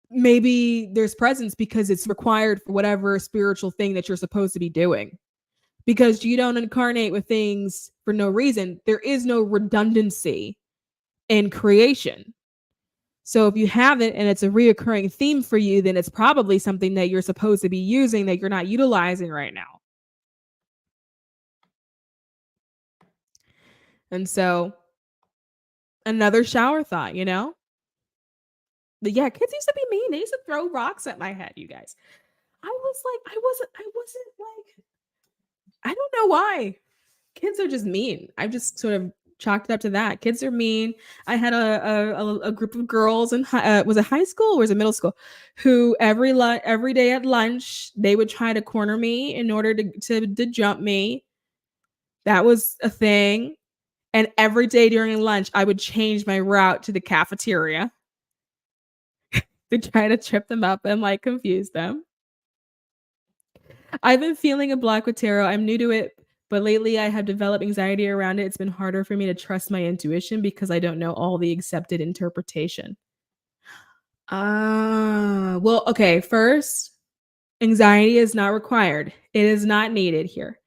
maybe there's presence because it's required for whatever spiritual thing that you're supposed to be doing. Because you don't incarnate with things for no reason. There is no redundancy in creation. So if you have it and it's a reoccurring theme for you, then it's probably something that you're supposed to be using that you're not utilizing right now. And so another shower thought, you know? But yeah, kids used to be mean. They used to throw rocks at my head, you guys. I wasn't like, I don't know why. Kids are just mean. I've just sort of chalked it up to that. Kids are mean. I had a group of girls in was it high school or was it middle school, who every day at lunch they would try to corner me in order to jump me. That was a thing. And every day during lunch, I would change my route to the cafeteria to try to trip them up and like confuse them. I've been feeling a block with tarot. I'm new to it, but lately I have developed anxiety around it. It's been harder for me to trust my intuition because I don't know all the accepted interpretation. Well, okay. First, anxiety is not required. It is not needed here.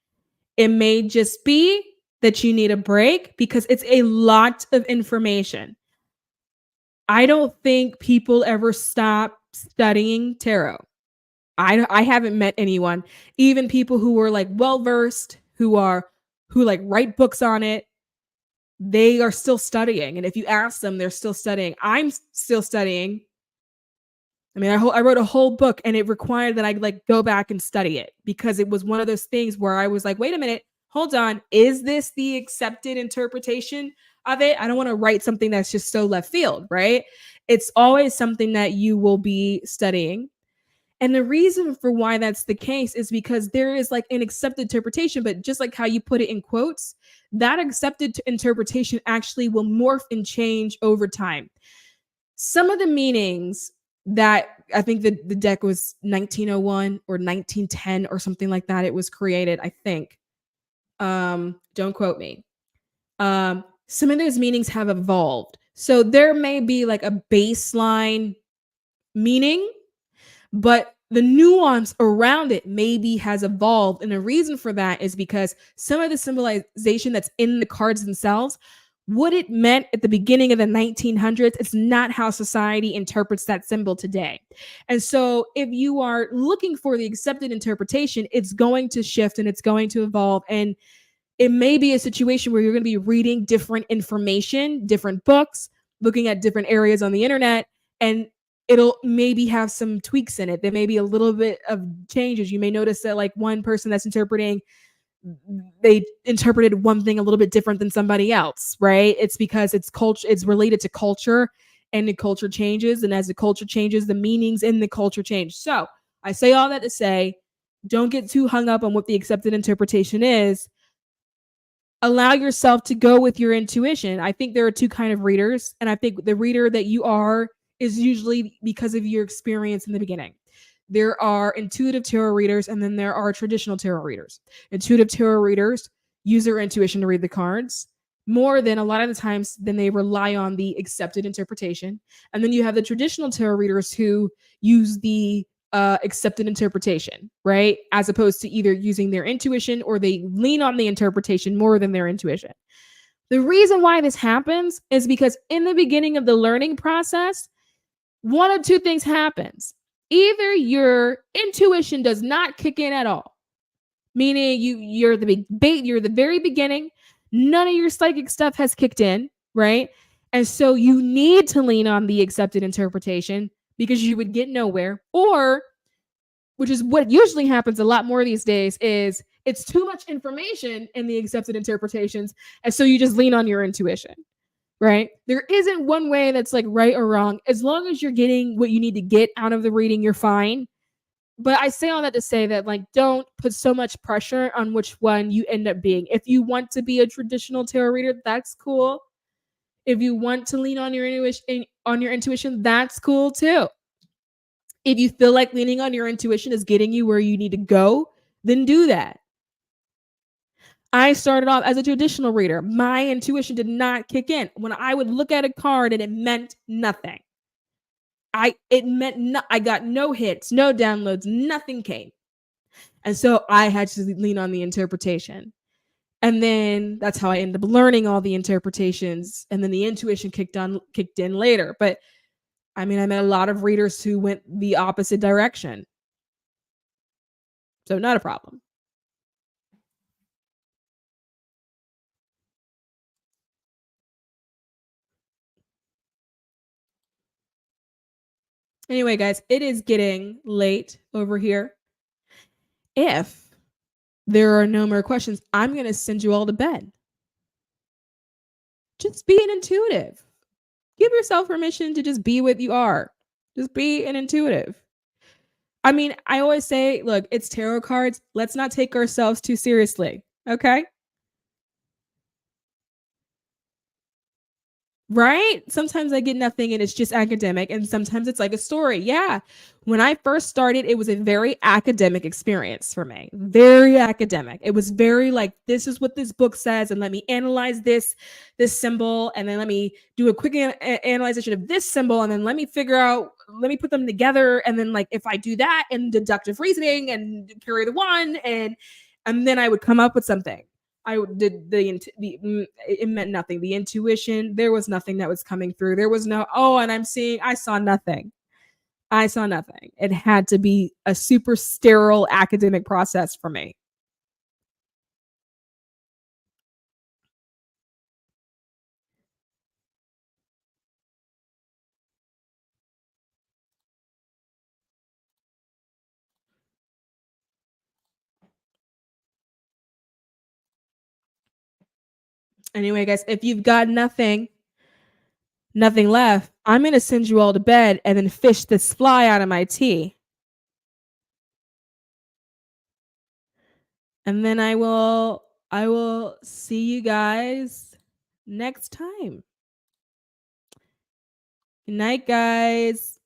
It may just be that you need a break because it's a lot of information. I don't think people ever stop studying tarot. I haven't met anyone, even people who were like well-versed, who like write books on it. They are still studying. And if you ask them, they're still studying. I'm still studying. I mean, I wrote a whole book and it required that I like go back and study it because it was one of those things where I was like, wait a minute, hold on. Is this the accepted interpretation of it? I don't want to write something that's just so left field, right? It's always something that you will be studying. And the reason for why that's the case is because there is like an accepted interpretation, but just like how you put it in quotes, that accepted interpretation actually will morph and change over time. Some of the meanings that I think the deck was 1901 or 1910 or something like that. It was created, I think. Don't quote me. Some of those meanings have evolved. So there may be like a baseline meaning, but the nuance around it maybe has evolved. And the reason for that is because some of the symbolization that's in the cards themselves, what it meant at the beginning of the 1900s, it's not how society interprets that symbol today. And so if you are looking for the accepted interpretation, it's going to shift and it's going to evolve. And it may be a situation where you're going to be reading different information, different books, looking at different areas on the internet, and it'll maybe have some tweaks in it. There may be a little bit of changes. You may notice that like one person that's interpreting, they interpreted one thing a little bit different than somebody else, right? It's because it's culture, it's related to culture, and the culture changes. And as the culture changes, the meanings in the culture change. So I say all that to say, don't get too hung up on what the accepted interpretation is. Allow yourself to go with your intuition. I think there are two kind of readers, and I think the reader that you are is usually because of your experience in the beginning. There are intuitive tarot readers, and then there are traditional tarot readers. Intuitive tarot readers use their intuition to read the cards more than a lot of the times than they rely on the accepted interpretation. And then you have the traditional tarot readers who use the accepted interpretation, right? As opposed to either using their intuition or they lean on the interpretation more than their intuition. The reason why this happens is because in the beginning of the learning process, one of two things happens. Either your intuition does not kick in at all, meaning you're the very beginning, none of your psychic stuff has kicked in, right? And so you need to lean on the accepted interpretation because you would get nowhere. Or, which is what usually happens a lot more these days, is it's too much information in the accepted interpretations, and so you just lean on your intuition, right? There isn't one way that's like right or wrong. As long as you're getting what you need to get out of the reading, you're fine. But I say all that to say that, like, don't put so much pressure on which one you end up being. If you want to be a traditional tarot reader, that's cool. If you want to lean on your intuition, that's cool too. If you feel like leaning on your intuition is getting you where you need to go, then do that. I started off as a traditional reader. My intuition did not kick in. When I would look at a card and it meant nothing. I got no hits, no downloads, nothing came. And so I had to lean on the interpretation. And then that's how I ended up learning all the interpretations. And then the intuition kicked in later. But I mean, I met a lot of readers who went the opposite direction. So not a problem. Anyway, guys, it is getting late over here. If there are no more questions, I'm going to send you all to bed. Just be an intuitive. Give yourself permission to just be what you are. Just be an intuitive. I mean, I always say, look, it's tarot cards. Let's not take ourselves too seriously. Okay? Right? Sometimes I get nothing and it's just academic, and sometimes it's like a story. Yeah. When I first started, it was a very academic experience for me. Very academic. It was very like, this is what this book says, and let me analyze this symbol, and then let me do a quick analyzation of this symbol, and then let me put them together, and then like if I do that and deductive reasoning and carry the one, and then I would come up with something. I did it meant nothing. The intuition, there was nothing that was coming through. There was no, I saw nothing. I saw nothing. It had to be a super sterile academic process for me. Anyway, guys, if you've got nothing left, I'm going to send you all to bed and then fish this fly out of my tea. And then I will see you guys next time. Good night, guys.